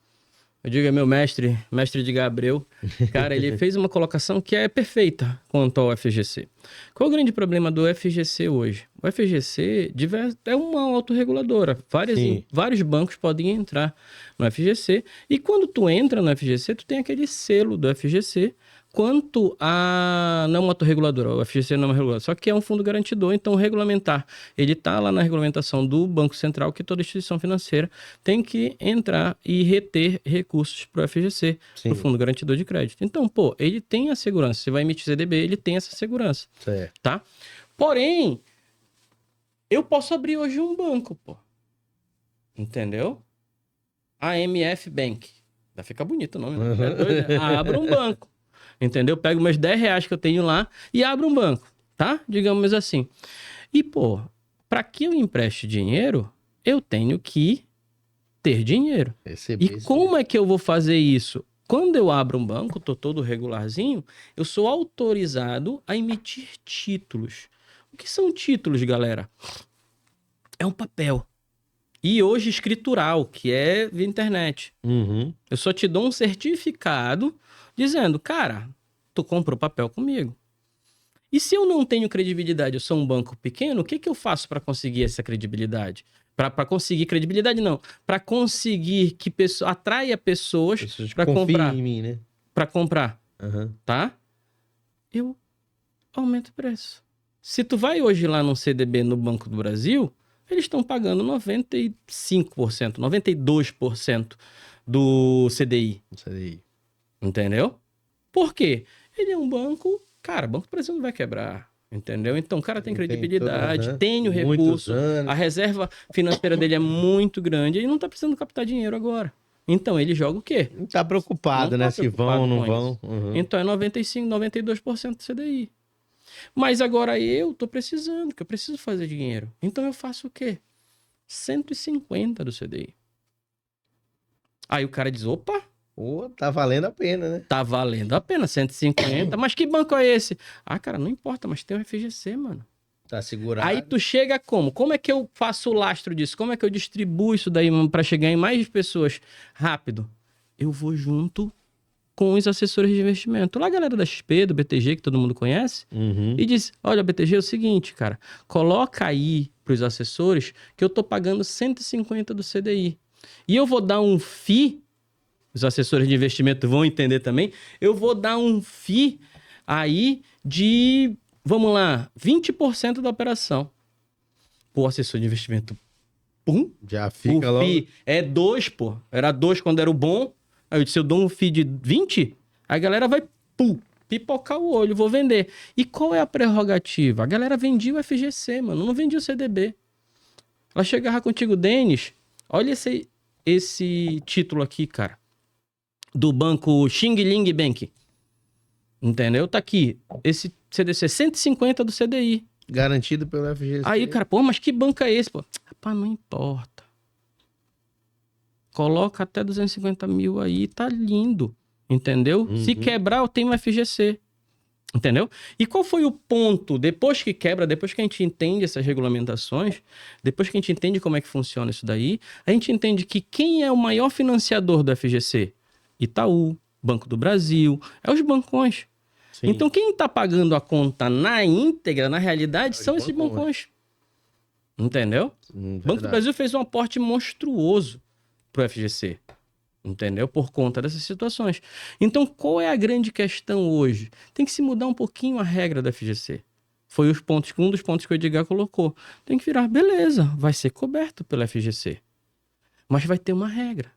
eu digo, é meu mestre de Gabriel. Cara, ele fez uma colocação que é perfeita quanto ao FGC. Qual é o grande problema do FGC hoje? O FGC é uma autorreguladora. Vários bancos podem entrar no FGC. E quando tu entra no FGC, tu tem aquele selo do FGC. Quanto a... Não é uma autorreguladora, o FGC não é uma reguladora, só que é um fundo garantidor, então regulamentar. Ele está lá na regulamentação do Banco Central, que toda instituição financeira tem que entrar e reter recursos para o FGC, para o Fundo Garantidor de Crédito. Então, pô, ele tem a segurança. Você vai emitir CDB, ele tem essa segurança. Certo. Tá? Porém, eu posso abrir hoje um banco, pô. Entendeu? AMF Bank. Vai ficar bonito o nome. Né? É doido, né? Abra um banco. Entendeu? Pego meus 10 reais que eu tenho lá e abro um banco, tá? Digamos assim. E, pô, para que eu empreste dinheiro, eu tenho que ter dinheiro. E como é que eu vou fazer isso? Quando eu abro um banco, tô todo regularzinho, eu sou autorizado a emitir títulos. O que são títulos, galera? É um papel. E hoje escritural, que é via internet. Eu só te dou um certificado dizendo, cara, tu comprou papel comigo. E se eu não tenho credibilidade, eu sou um banco pequeno, o que eu faço para conseguir essa credibilidade? Para conseguir credibilidade, não. Para conseguir que atraia pessoas para comprar. Em mim, né? Para comprar. Tá? Eu aumento o preço. Se tu vai hoje lá num CDB no Banco do Brasil, eles estão pagando 95%, 92% do CDI. Entendeu? Por quê? Ele é um banco... Cara, o Banco do Brasil não vai quebrar. Entendeu? Então o cara tem credibilidade, tem o recurso, a reserva financeira dele é muito grande e não tá precisando captar dinheiro agora. Então ele joga o quê? Não tá preocupado, né? Se vão ou não vão. Então é 95%, 92% do CDI. Mas agora eu tô precisando, que eu preciso fazer dinheiro. Então eu faço o quê? 150 do CDI. Aí o cara diz, opa... tá valendo a pena, né? Tá valendo a pena, 150. Mas que banco é esse? Ah, cara, não importa, mas tem o FGC, mano. Tá segurado. Aí tu chega como? Como é que eu faço o lastro disso? Como é que eu distribuo isso daí pra chegar em mais pessoas rápido? Eu vou junto com os assessores de investimento. Lá a galera da XP, do BTG, que todo mundo conhece, e diz, olha, BTG, é o seguinte, cara, coloca aí pros assessores que eu tô pagando 150 do CDI. E eu vou dar um FII, os assessores de investimento vão entender também, eu vou dar um FII aí de, vamos lá, 20% da operação. Pô, assessor de investimento, pum, já fica o logo. FII é 2, pô. Era 2 quando era o bom. Aí eu disse, eu dou um FII de 20, a galera vai, pum, pipocar o olho, vou vender. E qual é a prerrogativa? A galera vendia o FGC, mano, não vendia o CDB. Ela chegava contigo, Denis, olha esse título aqui, cara. Do banco Xing Ling Bank. Entendeu? Tá aqui. Esse CDC, 150 do CDI. Garantido pelo FGC. Aí, cara, pô, mas que banco é esse, pô? Rapaz, não importa. Coloca até 250 mil aí, tá lindo. Entendeu? Se quebrar, eu tenho um FGC. Entendeu? E qual foi o ponto? Depois que quebra, depois que a gente entende essas regulamentações, depois que a gente entende como é que funciona isso daí, a gente entende que quem é o maior financiador do FGC? Itaú, Banco do Brasil, é os bancões. Sim. Então, quem está pagando a conta na íntegra, na realidade, são esses bancões. Entendeu? O Banco do Brasil fez um aporte monstruoso para o FGC. Entendeu? Por conta dessas situações. Então, qual é a grande questão hoje? Tem que se mudar um pouquinho a regra da FGC. Foi um dos pontos que o Edgar colocou. Tem que virar, beleza, vai ser coberto pelo FGC. Mas vai ter uma regra.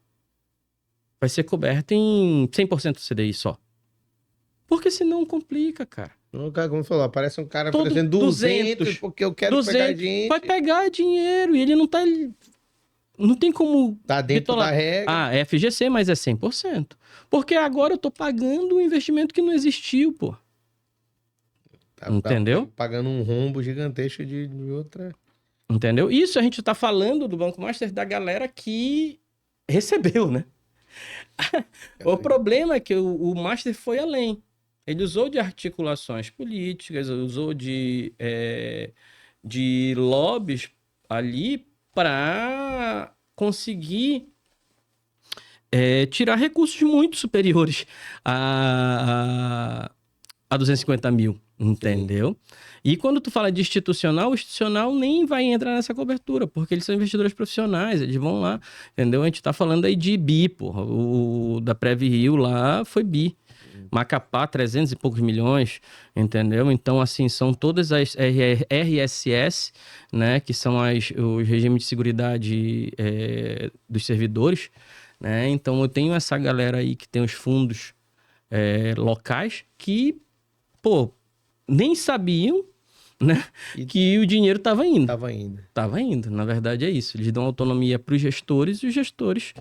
Vai ser coberto em 100% do CDI só. Porque senão complica, cara. Como falou, aparece um cara oferecendo 200 porque eu quero 200, pegar dinheiro. Vai pegar dinheiro e ele não tá... não tem como... Tá dentro da regra. Ah, é FGC, mas é 100%. Porque agora eu tô pagando um investimento que não existiu, pô. Entendeu? Pagando um rombo gigantesco de outra... Entendeu? Isso a gente tá falando do Banco Master da galera que recebeu, né? O problema é que o Master foi além. Ele usou de articulações políticas, usou de lobbies ali para conseguir tirar recursos muito superiores a 250 mil, entendeu? Sim. E quando tu fala de institucional, o institucional nem vai entrar nessa cobertura, porque eles são investidores profissionais, eles vão lá, entendeu? A gente tá falando aí de BI, porra. O da Prev Rio lá foi BI. Macapá, 300 e poucos milhões, entendeu? Então, assim, são todas as RSS, né? Que são os regimes de seguridade dos servidores, né? Então, eu tenho essa galera aí que tem os fundos locais que, pô, nem sabiam, né, que o dinheiro estava indo. Tava indo. Na verdade, é isso. Eles dão autonomia para os gestores e os gestores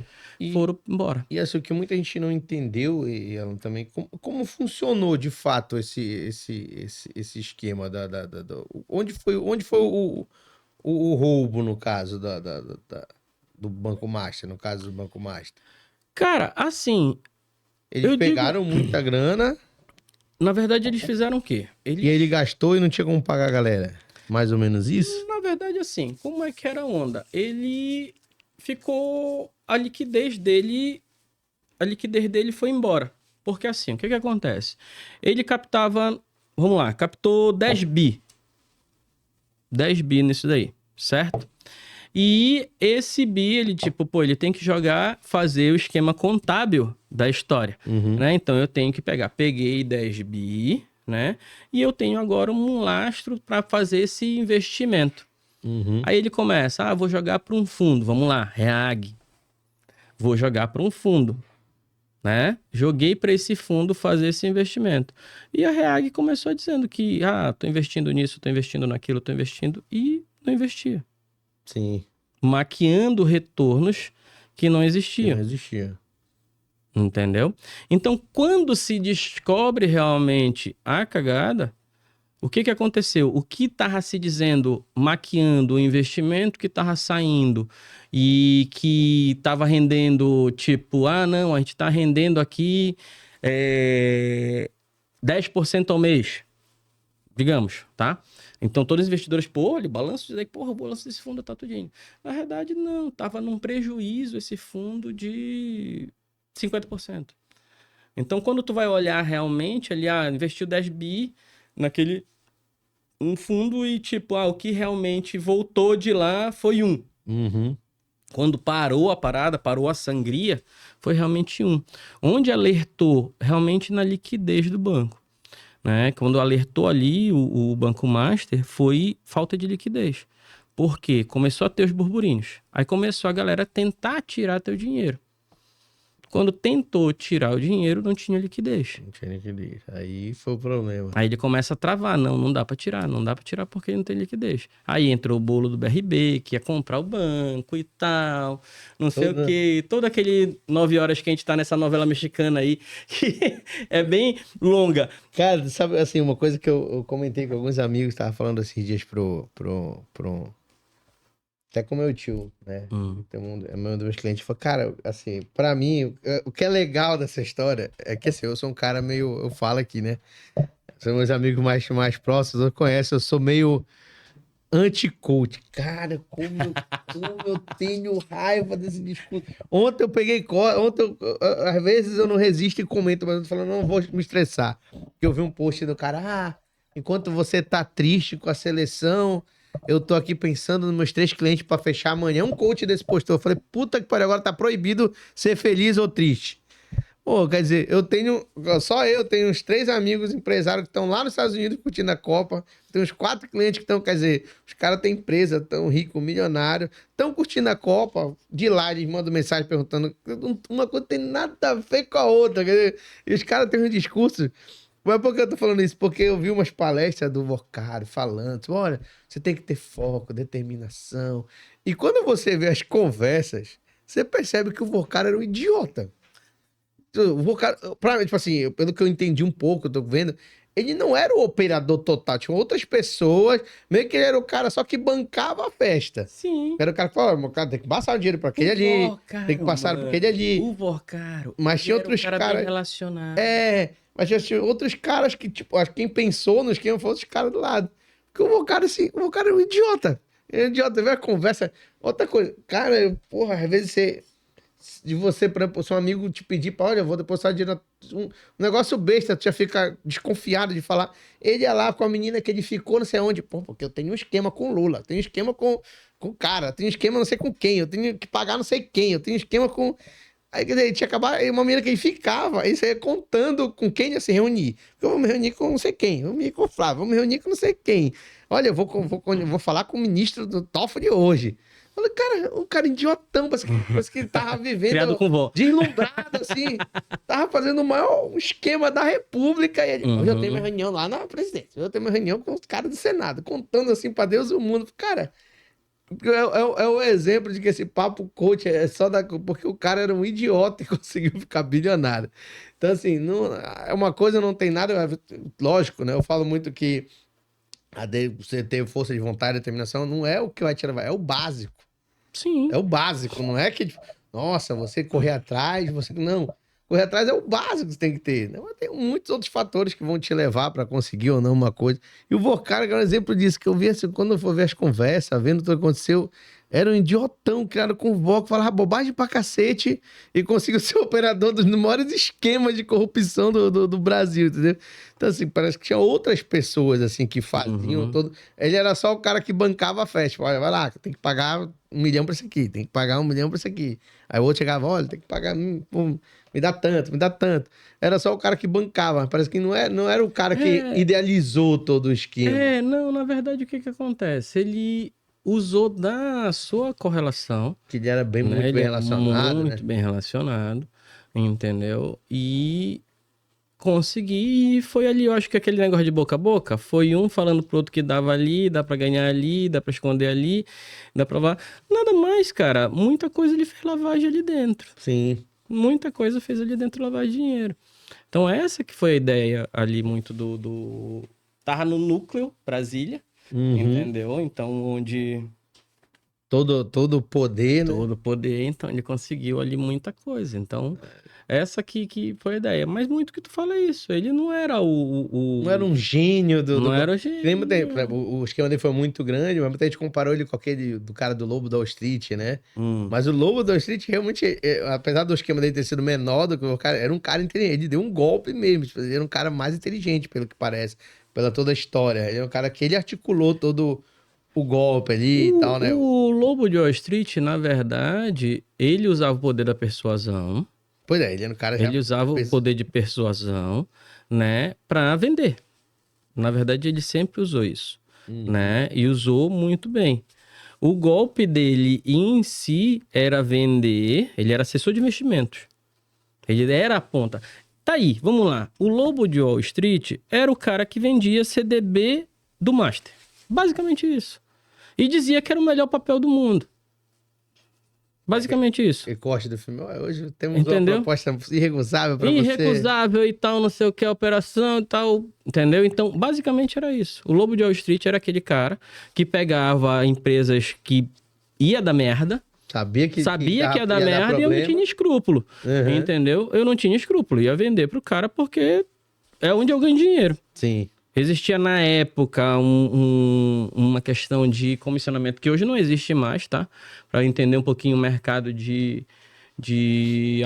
foram embora. E assim, o que muita gente não entendeu, e ela também, como funcionou de fato esse esquema onde foi o roubo, no caso do Banco Master, no caso do Banco Master? Cara, assim... Eles pegaram muita grana. Na verdade, eles fizeram o quê? E ele gastou e não tinha como pagar a galera. Mais ou menos isso? Na verdade, assim, como é que era a onda? Ele ficou... A liquidez dele foi embora. Porque assim, o que acontece? Ele captava... Vamos lá, captou 10 bi. 10 bi nisso daí, certo? E esse bi, ele ele tem que fazer o esquema contábil da história, né? Então, eu tenho que peguei 10 bi, né? E eu tenho agora um lastro para fazer esse investimento. Aí ele começa, vou jogar para um fundo, vamos lá, REAG. Vou jogar para um fundo, né? Joguei para esse fundo fazer esse investimento. E a REAG começou dizendo que, tô investindo nisso, tô investindo naquilo, tô investindo, e não investia. Sim. Maquiando retornos que não existiam. Não existia. Entendeu? Então, quando se descobre realmente a cagada, o que aconteceu? O que estava se dizendo, maquiando o investimento que estava saindo e que estava rendendo, não, a gente está rendendo aqui 10% ao mês, digamos, tá? Então, todos os investidores, ele balanço, o balanço desse fundo tá tudinho. Na verdade, não, tava num prejuízo esse fundo de 50%. Então, quando tu vai olhar realmente, ali, investiu 10 bi naquele um fundo e, o que realmente voltou de lá foi 1. Quando parou a parada, parou a sangria, foi realmente 1. Onde alertou realmente na liquidez do banco. Né? Quando alertou ali o Banco Master, foi falta de liquidez. Por quê? Começou a ter os burburinhos. Aí começou a galera tentar tirar teu dinheiro. Quando tentou tirar o dinheiro, não tinha liquidez. Não tinha liquidez. Aí foi o problema. Aí ele começa a travar. Não dá pra tirar. Não dá pra tirar porque não tem liquidez. Aí entrou o bolo do BRB, que ia comprar o banco e tal. Não sei o quê. Todo aquele 9 horas que a gente tá nessa novela mexicana aí, que é bem longa. Cara, sabe, assim, uma coisa que eu comentei com alguns amigos, tava falando esses dias até com meu tio, né? É um dos meus clientes. Falou, cara, assim, pra mim, o que é legal dessa história é que, assim, eu sou um cara meio... Eu falo aqui, né? São meus amigos mais próximos, eu conheço, eu sou meio anti-coach. Cara, como eu tenho raiva desse discurso. Ontem eu peguei... às vezes eu não resisto e comento, mas eu tô falando, não vou me estressar. Porque eu vi um post do cara, enquanto você tá triste com a seleção... Eu tô aqui pensando nos meus 3 clientes pra fechar amanhã. Um coach desse postou. Eu falei, puta que pariu, agora tá proibido ser feliz ou triste. Pô, quer dizer, eu tenho uns 3 amigos empresários que estão lá nos Estados Unidos curtindo a Copa. Tem uns 4 clientes que estão, quer dizer, os caras têm empresa, tão rico, milionário, estão curtindo a Copa. De lá eles mandam mensagem perguntando, uma coisa tem nada a ver com a outra. Quer dizer, e os caras têm um discurso. Mas por que eu tô falando isso? Porque eu vi umas palestras do Vocário falando, tipo, olha, você tem que ter foco, determinação. E quando você vê as conversas, você percebe que o Vocário era um idiota. O Vocário, tipo assim, pelo que eu entendi um pouco, eu tô vendo, ele não era o operador total, tinha outras pessoas, meio que ele era o cara só que bancava a festa. Sim. Era o cara que falava, meu cara, tem que passar o dinheiro pra aquele ali, Vocário, tem que passar pra aquele ali. O Vocário. Mas tinha outros cara caras. bem relacionado. Mas tinha outros caras que, tipo, acho que quem pensou no esquema foi outros caras do lado. Porque o Vocário, assim, o Vocário é um idiota. Ele é um idiota, vê a conversa. Outra coisa, cara, porra, às vezes você, por exemplo, seu amigo te pedir pra, olha, eu vou depositar dinheiro, um negócio besta, tu já fica desconfiado de falar. Ele ia lá com a menina que ele ficou não sei onde, pô, porque eu tenho um esquema com o Lula, tenho um esquema com o cara, tenho um esquema não sei com quem, eu tenho que pagar não sei quem, eu tenho um esquema com... Aí, quer dizer, tinha acabado, aí uma menina que ele ficava, aí você ia contando com quem ia se reunir. Eu vou me reunir com não sei quem, eu vou me reunir com o Flávio, vou me reunir com não sei quem. Olha, eu vou falar com o ministro do Toffoli hoje. Falei, cara, um cara idiotão, parece que ele tava vivendo Criado com vó. deslumbrado, assim. Tava fazendo o maior esquema da República. E ele, hoje eu tenho minha reunião lá na presidência. Hoje eu tenho minha reunião com os caras do Senado, contando assim pra Deus e o mundo. Cara, é o exemplo de que esse papo coach é só porque o cara era um idiota e conseguiu ficar bilionário. Então, assim, não, é uma coisa, não tem nada. Lógico, né? Eu falo muito que você ter força de vontade e determinação não é o que vai tirar, é o básico. Sim. É o básico, não é que, nossa, você correr atrás, você. Não. Correr atrás é o básico que você tem que ter. Né? Mas tem muitos outros fatores que vão te levar para conseguir ou não uma coisa. E o Vocário é um exemplo disso, que eu vi assim, quando eu for ver as conversas, vendo tudo que aconteceu, era um idiotão criado com o Voc, falava bobagem pra cacete e conseguiu ser operador dos maiores esquemas de corrupção do Brasil, entendeu? Então, assim, parece que tinha outras pessoas, assim, que faziam todo... Ele era só o cara que bancava a festa. Olha, vai lá, tem que pagar 1 milhão pra isso aqui, tem que pagar 1 milhão pra isso aqui. Aí o outro chegava, olha, tem que pagar... me dá tanto, me dá tanto. Era só o cara que bancava, mas parece que não era o cara que idealizou todo o esquema. Não, na verdade, o que acontece? Ele usou da sua correlação. Que ele era muito ele bem relacionado, muito bem relacionado, entendeu? E consegui, e foi ali, eu acho que aquele negócio de boca a boca, foi um falando pro outro que dava ali, dá pra ganhar ali, dá pra esconder ali, dá pra lavar. Nada mais, cara, muita coisa ele fez lavagem ali dentro. Sim. Muita coisa fez ali dentro lavar dinheiro. Então essa que foi a ideia ali muito do... Tava no núcleo, Brasília, entendeu? Então, onde... Todo o poder, né? Todo o poder, então ele conseguiu ali muita coisa. Então, essa que foi a ideia. Mas muito que tu fala é isso. Ele não era Não era um gênio Não era um gênio. O esquema dele foi muito grande, mas muita gente comparou ele com aquele do cara do Lobo da Wall Street, né? Mas o Lobo da Wall Street realmente, apesar do esquema dele ter sido menor do que o cara, era um cara inteligente. Ele deu um golpe mesmo. Ele era um cara mais inteligente, pelo que parece, pela toda a história. Ele é um cara que ele articulou todo o golpe ali e tal, né? O Lobo de Wall Street, na verdade, ele usava o poder da persuasão. Pois é, ele era um cara já... Ele usava o poder de persuasão, né, para vender. Na verdade, ele sempre usou isso, né? E usou muito bem. O golpe dele em si era vender, ele era assessor de investimentos. Ele era a ponta. Tá aí, vamos lá. O Lobo de Wall Street era o cara que vendia CDB do Master. Basicamente isso. E dizia que era o melhor papel do mundo. Basicamente isso. E corte do filme. Hoje temos Entendeu? Uma proposta irrecusável pra você. Irrecusável e tal, não sei o que, a operação e tal. Entendeu? Então, basicamente era isso. O Lobo de Wall Street era aquele cara que pegava empresas que ia dar merda. Sabia que ia dar merda e eu não tinha escrúpulo. Entendeu? Eu não tinha escrúpulo. Ia vender pro cara porque é onde eu ganho dinheiro. Sim. Existia na época uma questão de comissionamento que hoje não existe mais, tá? Para entender um pouquinho o mercado de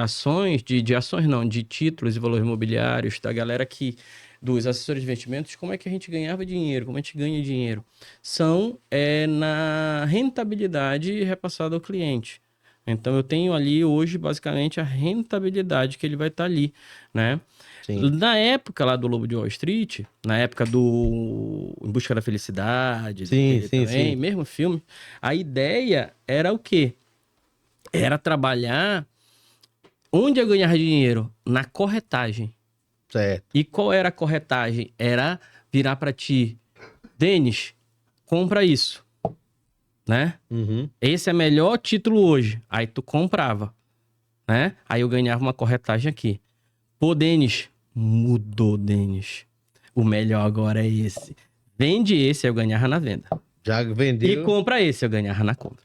ações, de ações não, de títulos e valores imobiliários, da galera dos assessores de investimentos, como é que a gente ganhava dinheiro, como a gente ganha dinheiro. São na rentabilidade repassada ao cliente. Então eu tenho ali hoje basicamente a rentabilidade que ele vai estar ali, né? Sim. Na época lá do Lobo de Wall Street, na época do Em Busca da Felicidade, sim. Mesmo filme, a ideia era o quê? Era trabalhar onde eu ganhar dinheiro? Na corretagem. Certo. E qual era a corretagem? Era virar para ti, Denis, compra isso, né? Uhum. Esse é o melhor título hoje. Aí tu comprava, né? Aí eu ganhava uma corretagem aqui. Pô, Denis, mudou, Denis. O melhor agora é esse. Vende esse, eu ganhava na venda. Já vendeu. E compra esse, eu ganhava na compra.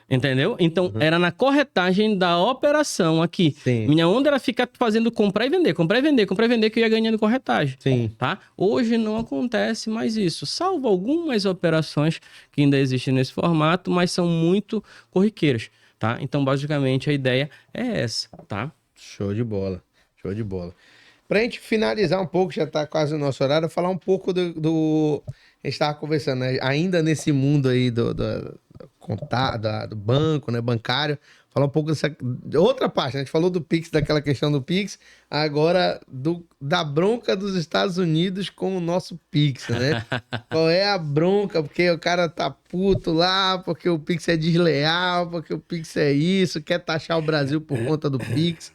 Entendeu? Então, era na corretagem da operação aqui. Sim. Minha onda era ficar fazendo comprar e vender, comprar e vender, comprar e vender, que eu ia ganhando corretagem. Sim. Tá? Hoje não acontece mais isso, salvo algumas operações que ainda existem nesse formato, mas são muito corriqueiras, tá? Então, basicamente, a ideia é essa, tá? Show de bola. Show de bola. Pra gente finalizar um pouco, já tá quase o nosso horário, falar um pouco do... A gente estava conversando, né? Ainda nesse mundo aí do banco, né? Bancário. Falar um pouco dessa outra parte, né? A gente falou do Pix, daquela questão do Pix, agora da bronca dos Estados Unidos com o nosso Pix, né? Qual é a bronca? Porque o cara tá puto lá, porque o Pix é desleal, porque o Pix é isso, quer taxar o Brasil por conta do Pix.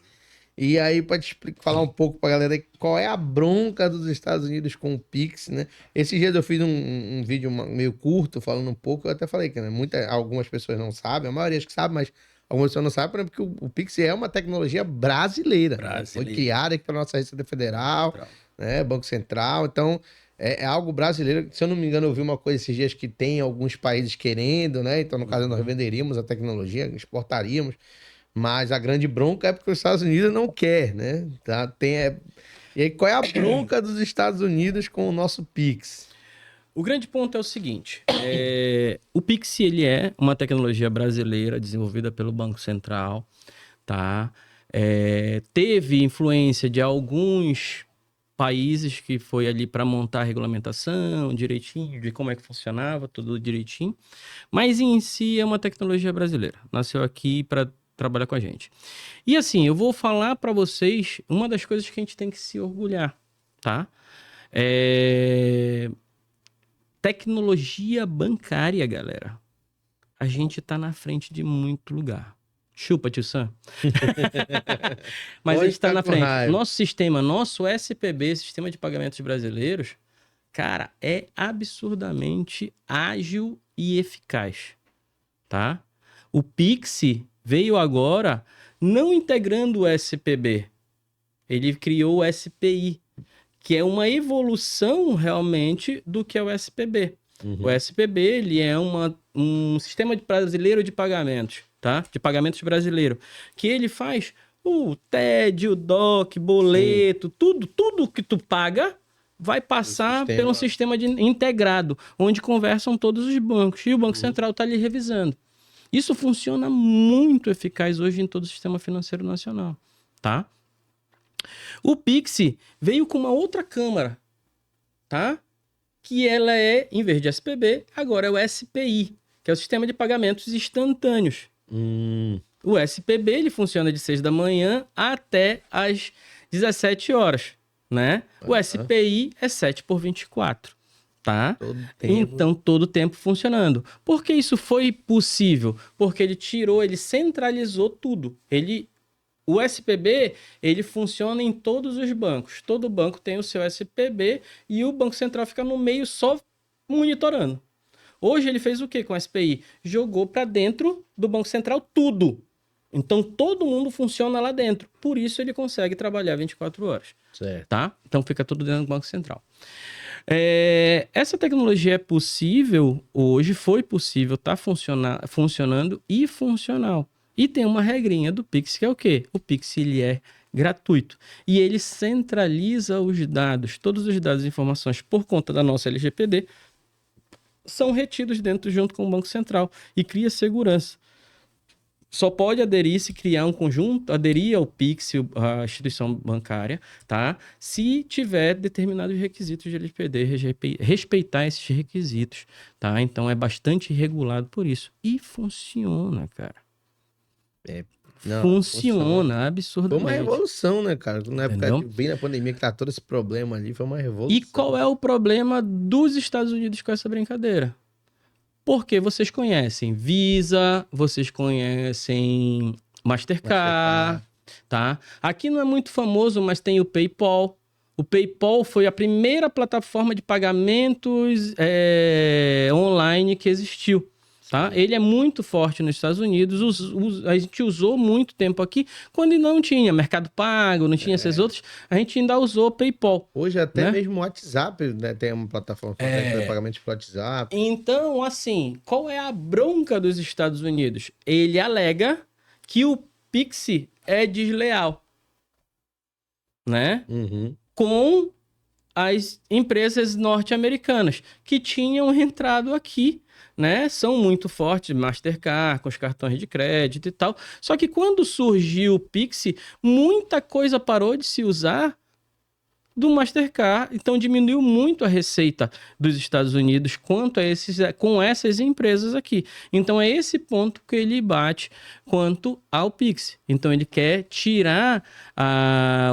E aí, pode falar um pouco pra galera qual é a bronca dos Estados Unidos com o Pix, né? Esses dias eu fiz um vídeo meio curto, falando um pouco, eu até falei que, né, algumas pessoas não sabem, a maioria acho que sabe, mas algumas pessoas não sabem, porque o Pix é uma tecnologia brasileira. Né? Foi criada aqui pela nossa Receita Federal, né? Banco Central, então é algo brasileiro. Se eu não me engano, eu vi uma coisa esses dias que tem alguns países querendo, né? Então, no caso, nós venderíamos a tecnologia, exportaríamos. Mas a grande bronca é porque os Estados Unidos não quer, né? Tá? E aí, qual é a bronca dos Estados Unidos com o nosso Pix? O grande ponto é o seguinte, o Pix ele é uma tecnologia brasileira desenvolvida pelo Banco Central, tá? Teve influência de alguns países que foi ali para montar a regulamentação direitinho, de como é que funcionava, tudo direitinho, mas em si é uma tecnologia brasileira, nasceu aqui para trabalhar com a gente. E assim, eu vou falar para vocês uma das coisas que a gente tem que se orgulhar, tá? Tecnologia bancária, galera. A gente tá na frente de muito lugar. Chupa, tio Sam. Mas a gente tá na frente. Nosso sistema, nosso SPB, Sistema de Pagamentos Brasileiros, cara, é absurdamente ágil e eficaz, tá? O Pix veio agora não integrando o SPB. Ele criou o SPI, que é uma evolução realmente do que é o SPB. Uhum. O SPB ele é um sistema brasileiro de pagamentos, tá? De pagamentos brasileiro, que ele faz o TED, o DOC, boleto, tudo que tu paga vai passar pelo sistema integrado, onde conversam todos os bancos. E o Banco Central está ali revisando. Isso funciona muito eficaz hoje em todo o sistema financeiro nacional, tá? O Pix veio com uma outra câmara, tá? Que ela é, em vez de SPB, agora é o SPI, que é o Sistema de Pagamentos Instantâneos. O SPB, ele funciona de 6 da manhã até as 17 horas, né? O SPI é 7x24. Tá? Então, todo o tempo funcionando. Por que isso foi possível? Porque ele centralizou tudo. O SPB, ele funciona em todos os bancos. Todo banco tem o seu SPB e o Banco Central fica no meio só monitorando. Hoje ele fez o que com o SPI? Jogou para dentro do Banco Central tudo. Então, todo mundo funciona lá dentro. Por isso, ele consegue trabalhar 24 horas. Certo. Tá? Então, fica tudo dentro do Banco Central. Essa tecnologia é possível hoje, foi possível, tá funcionando e funcional. E tem uma regrinha do Pix, que é o quê? O Pix ele é gratuito. E ele centraliza os dados, todos os dados e informações por conta da nossa LGPD, são retidos junto com o Banco Central e cria segurança. Só pode aderir se criar um conjunto, aderir ao Pix, a instituição bancária, tá? Se tiver determinados requisitos de LGPD, respeitar esses requisitos, tá? Então é bastante regulado por isso. E funciona, cara. Funciona absurdamente. Foi uma revolução, né, cara? Na época, bem na pandemia, que tá todo esse problema ali, foi uma revolução. E qual é o problema dos Estados Unidos com essa brincadeira? Porque vocês conhecem Visa, vocês conhecem Mastercard, tá? Aqui não é muito famoso, mas tem o PayPal, O PayPal foi a primeira plataforma de pagamentos online que existiu. Tá? Ele é muito forte nos Estados Unidos, a gente usou muito tempo aqui, quando não tinha Mercado Pago, não tinha esses outros, a gente ainda usou PayPal. Hoje até né? mesmo o WhatsApp, né, tem uma plataforma de pagamento pelo WhatsApp. Então, assim, qual é a bronca dos Estados Unidos? Ele alega que o Pix é desleal, né? Com as empresas norte-americanas que tinham entrado aqui, né? São muito fortes, Mastercard, com os cartões de crédito e tal. Só que quando surgiu o Pix, muita coisa parou de se usar do Mastercard, então diminuiu muito a receita dos Estados Unidos com essas empresas aqui. Então é esse ponto que ele bate quanto ao Pix. Então ele quer tirar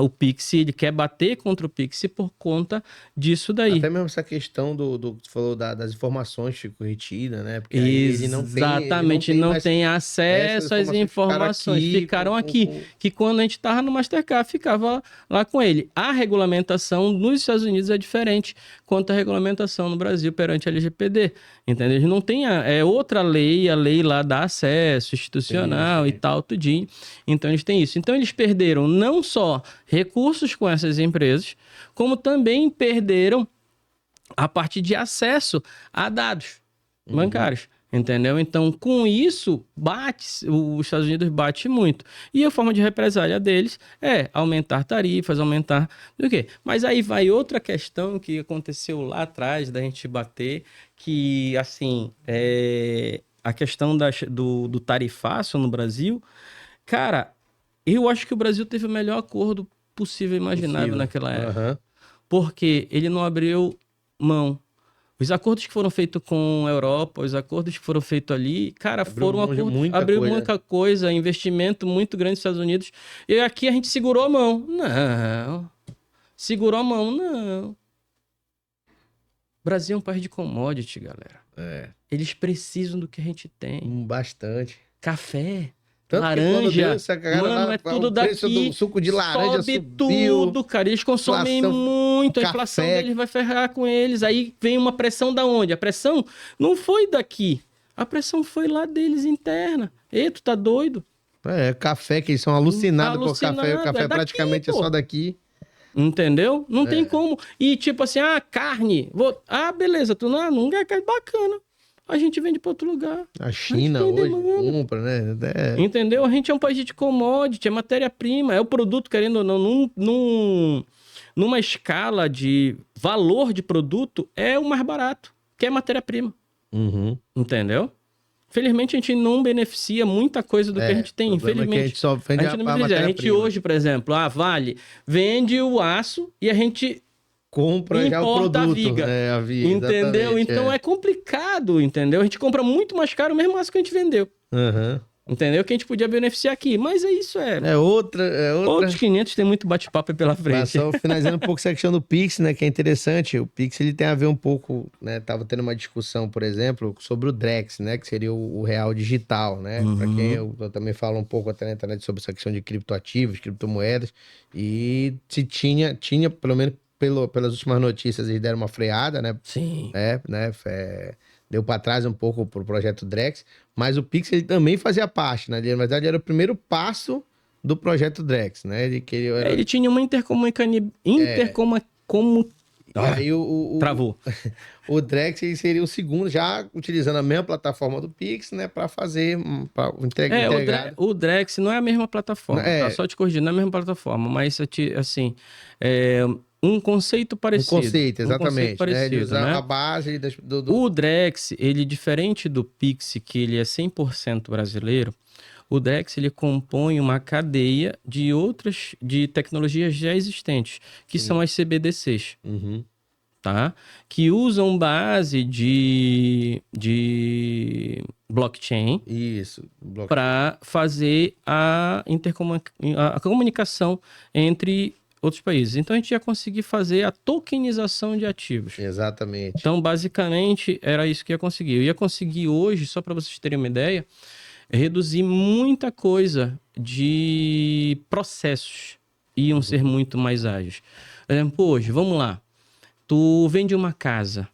o Pix, ele quer bater contra o Pix por conta disso daí. Até mesmo essa questão do que você falou das informações ficou retida, né? Porque ele não tem acesso às informações. Ficaram aqui. Que quando a gente estava no Mastercard, ficava lá com ele. A regulamentação nos Estados Unidos é diferente quanto a regulamentação no Brasil perante a LGPD, entendeu? Eles não tem outra lei, a lei lá dá acesso institucional e tal, tudinho. Então eles têm isso. Então eles perderam não só recursos com essas empresas, como também perderam a parte de acesso a dados bancários. Entendeu? Então, com isso, os Estados Unidos bate muito. E a forma de represália deles é aumentar tarifas, aumentar do quê? Mas aí vai outra questão que aconteceu lá atrás da gente bater, que, assim, a questão do tarifaço no Brasil. Cara, eu acho que o Brasil teve o melhor acordo possível e imaginável naquela época. Porque ele não abriu mão. Os acordos que foram feitos com a Europa, os acordos que foram feitos ali, cara, abriu muita coisa, investimento muito grande nos Estados Unidos. E aqui a gente segurou a mão. Não. Segurou a mão, não. O Brasil é um país de commodity, galera. Eles precisam do que a gente tem. Bastante. Café. Laranja, mano, é tudo daqui, do suco de laranja sobe tudo, cara, eles consomem muito, a inflação deles vai ferrar com eles, aí vem uma pressão da onde? A pressão não foi daqui, a pressão foi lá deles interna. Ei, tu tá doido? Café, que eles são alucinados por café, o café daqui, praticamente é só daqui. Entendeu? Não tem como. E tipo assim, carne, beleza, tu não quer carne bacana. A gente vende para outro lugar. A China hoje compra, né? Entendeu? A gente é um país de commodity, é matéria-prima, é o produto, querendo ou não, numa escala de valor de produto, é o mais barato, que é matéria-prima. Entendeu? Felizmente a gente não beneficia muita coisa do que a gente tem, infelizmente. A gente só vende a gente hoje, por exemplo, a Vale vende o aço e a gente compra já o produto, a viga, entendeu? Então é complicado, entendeu? A gente compra muito mais caro o mesmo aço que a gente vendeu. Entendeu? Que a gente podia beneficiar aqui, mas isso outros 500, tem muito bate-papo pela frente. Só finalizando um pouco essa questão do Pix, né, que é interessante. O Pix, ele tem a ver um pouco, né, tava tendo uma discussão, por exemplo, sobre o Drex, né, que seria o real digital, né, para quem eu também falo um pouco até na internet sobre essa questão de criptoativos, criptomoedas, e se tinha pelo menos pelas últimas notícias, eles deram uma freada, né? Sim. Deu para trás um pouco pro projeto Drex, mas o Pix ele também fazia parte, né? Na verdade, era o primeiro passo do projeto Drex, né? Ele tinha uma Aí travou. O Drex seria o segundo, já utilizando a mesma plataforma do Pix, né? Para fazer integrado. O Drex não é a mesma plataforma, tá? Só te corrigindo, não é a mesma plataforma, mas assim, um conceito parecido. Um conceito, exatamente. Um conceito parecido, de usar né? a base O Drex, ele diferente do Pix, que ele é 100% brasileiro, o Drex ele compõe uma cadeia de tecnologias já existentes, que são as CBDCs. Tá? Que usam base de blockchain para fazer a comunicação entre outros países. Então, a gente ia conseguir fazer a tokenização de ativos. Exatamente. Então, basicamente, era isso que ia conseguir. Eu ia conseguir hoje, só para vocês terem uma ideia, reduzir muita coisa de processos. iam ser muito mais ágeis. Por exemplo, hoje, vamos lá. Tu vende uma casa,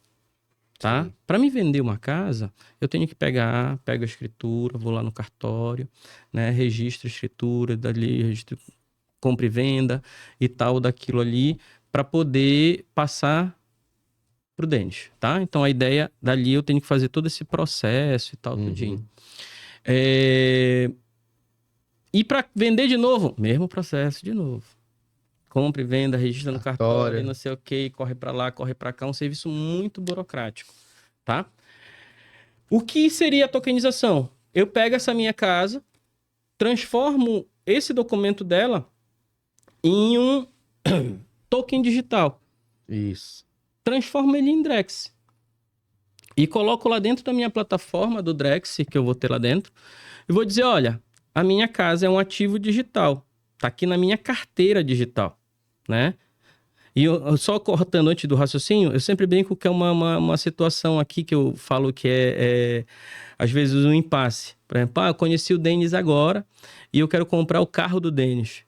tá? Para me vender uma casa, eu tenho que pego a escritura, vou lá no cartório, né? Registro a escritura, dali, registro compra e venda e tal, daquilo ali, para poder passar pro Denis, tá? Então, a ideia dali, eu tenho que fazer todo esse processo e tal, tudinho. E para vender de novo, mesmo processo de novo. Compra e venda, registra no cartório, não sei o que, corre para lá, corre para cá, um serviço muito burocrático, tá? O que seria a tokenização? Eu pego essa minha casa, transformo esse documento dela em um token digital. Isso. Transformo ele em Drex. E coloco lá dentro da minha plataforma do Drex, que eu vou ter lá dentro, e vou dizer, olha, a minha casa é um ativo digital. Tá aqui na minha carteira digital, né? E eu só cortando antes do raciocínio, eu sempre brinco que é uma situação aqui que eu falo que às vezes, um impasse. Por exemplo, eu conheci o Denis agora e eu quero comprar o carro do Denis,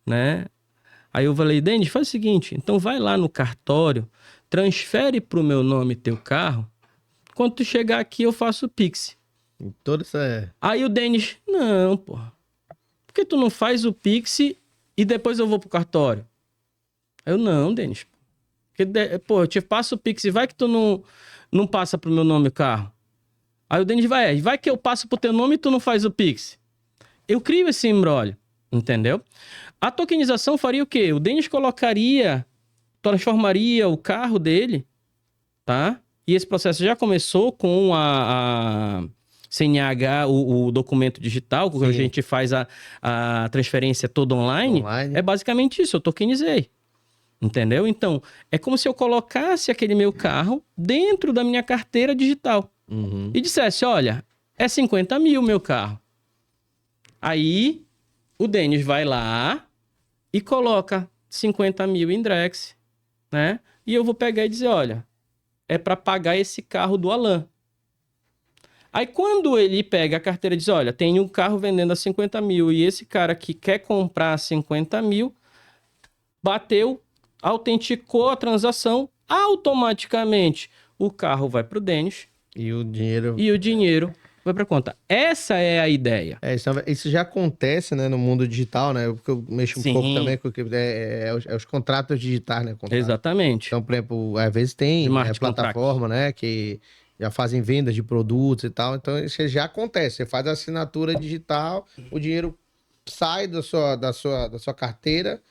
né? Aí eu falei, Denis, faz o seguinte, então vai lá no cartório, transfere pro meu nome teu carro, quando tu chegar aqui eu faço o Pix. Todo isso é... Aí o Denis, não, porra. Por que tu não faz o Pix e depois eu vou pro cartório? Aí eu, não, Denis. Pô, eu te passo o Pix e vai que tu não passa pro meu nome o carro. Aí o Denis vai que eu passo pro teu nome e tu não faz o Pix. Eu crio esse imbróglio, entendeu? A tokenização faria o quê? O Denis transformaria o carro dele, tá? E esse processo já começou com a CNH, o documento digital, que a gente faz a transferência toda online. É basicamente isso, eu tokenizei. Entendeu? Então, é como se eu colocasse aquele meu carro dentro da minha carteira digital. E dissesse, olha, é 50 mil meu carro. Aí, o Denis vai lá e coloca 50 mil em Drex, né? E eu vou pegar e dizer, olha, é para pagar esse carro do Alan. Aí, quando ele pega a carteira e diz, olha, tem um carro vendendo a 50 mil e esse cara aqui quer comprar 50 mil, bateu, autenticou a transação, automaticamente o carro vai para o Denis e o dinheiro vai para conta. Essa é a ideia. Isso já acontece, né, no mundo digital, né? Porque eu mexo um pouco também com os contratos digitais, né? Exatamente. Então, por exemplo, às vezes tem plataforma, né, que já fazem vendas de produtos e tal. Então, isso já acontece. Você faz a assinatura digital, o dinheiro sai da sua carteira,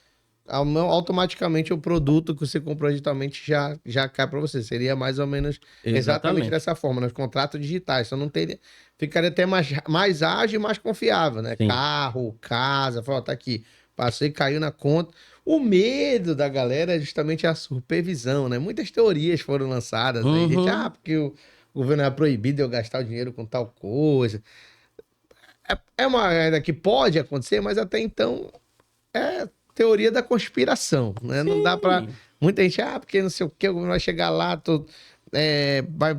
automaticamente o produto que você comprou digitalmente já cai para você. Seria mais ou menos exatamente dessa forma, nos contratos digitais. Então ficaria até mais ágil e mais confiável, né? Sim. Carro, casa, tá aqui, passei, caiu na conta. O medo da galera é justamente a supervisão, né? Muitas teorias foram lançadas aí, porque o governo é proibido eu gastar o dinheiro com tal coisa. É uma coisa que pode acontecer, mas até então é teoria da conspiração, né? Sim. Não dá pra... Muita gente, porque não sei o que, o governo vai chegar lá,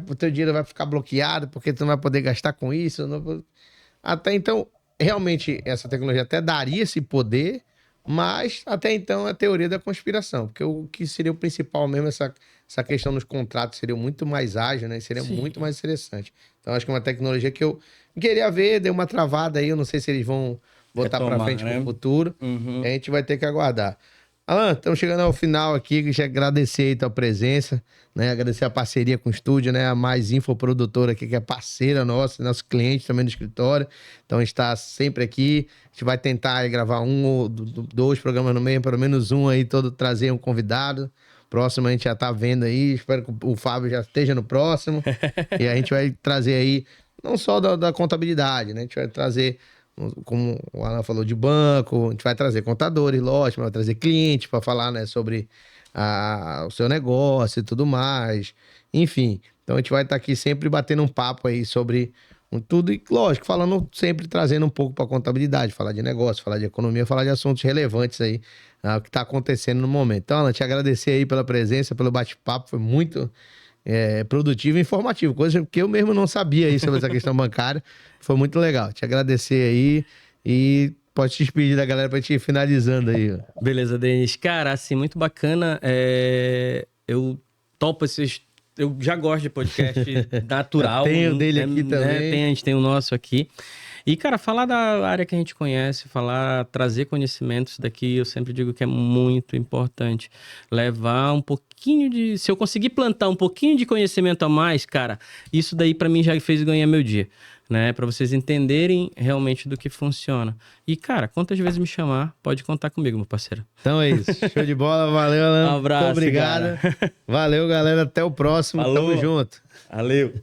o teu dinheiro vai ficar bloqueado, porque tu não vai poder gastar com isso. Não... Até então, realmente, essa tecnologia até daria esse poder, mas até então é teoria da conspiração, porque o que seria o principal mesmo, essa questão dos contratos seria muito mais ágil, né? Seria muito mais interessante. Então, acho que é uma tecnologia que eu queria ver, deu uma travada aí, eu não sei se eles vão botar para frente no futuro. A gente vai ter que aguardar. Alan, estamos chegando ao final aqui. Queria agradecer aí a tua presença, né? Agradecer a parceria com o estúdio, né? A Mais Infoprodutora aqui, que é parceira nossa, nosso cliente também do escritório. Então, a gente está sempre aqui. A gente vai tentar gravar 1 ou 2 programas no meio, pelo menos um aí, trazer um convidado. Próximo a gente já tá vendo aí. Espero que o Fábio já esteja no próximo. E a gente vai trazer aí, não só da contabilidade, né? A gente vai trazer, como o Alan falou, de banco, a gente vai trazer contadores, lógico, vai trazer clientes para falar, né, sobre o seu negócio e tudo mais. Enfim, então a gente vai estar aqui sempre batendo um papo aí sobre tudo e, lógico, falando sempre, trazendo um pouco para contabilidade, falar de negócio, falar de economia, falar de assuntos relevantes aí, o que está acontecendo no momento. Então, Alan, te agradecer aí pela presença, pelo bate-papo, foi muito produtivo e informativo, coisa que eu mesmo não sabia aí sobre essa questão bancária. Foi muito legal. Te agradecer aí e pode te despedir da galera pra gente ir finalizando aí. Beleza, Denis. Cara, assim, muito bacana. Eu topo esses... Eu já gosto de podcast natural. Tem o dele aqui também. A gente tem o nosso aqui. E, cara, falar da área que a gente conhece, trazer conhecimentos daqui, eu sempre digo que é muito importante. Levar um pouquinho de... Se eu conseguir plantar um pouquinho de conhecimento a mais, cara, isso daí pra mim já fez ganhar meu dia, né? Pra vocês entenderem realmente do que funciona. E, cara, quantas vezes me chamar, pode contar comigo, meu parceiro. Então é isso. Show de bola. Valeu, Alan. Um abraço, muito obrigado. Cara. Valeu, galera. Até o próximo. Falou. Tamo junto. Valeu.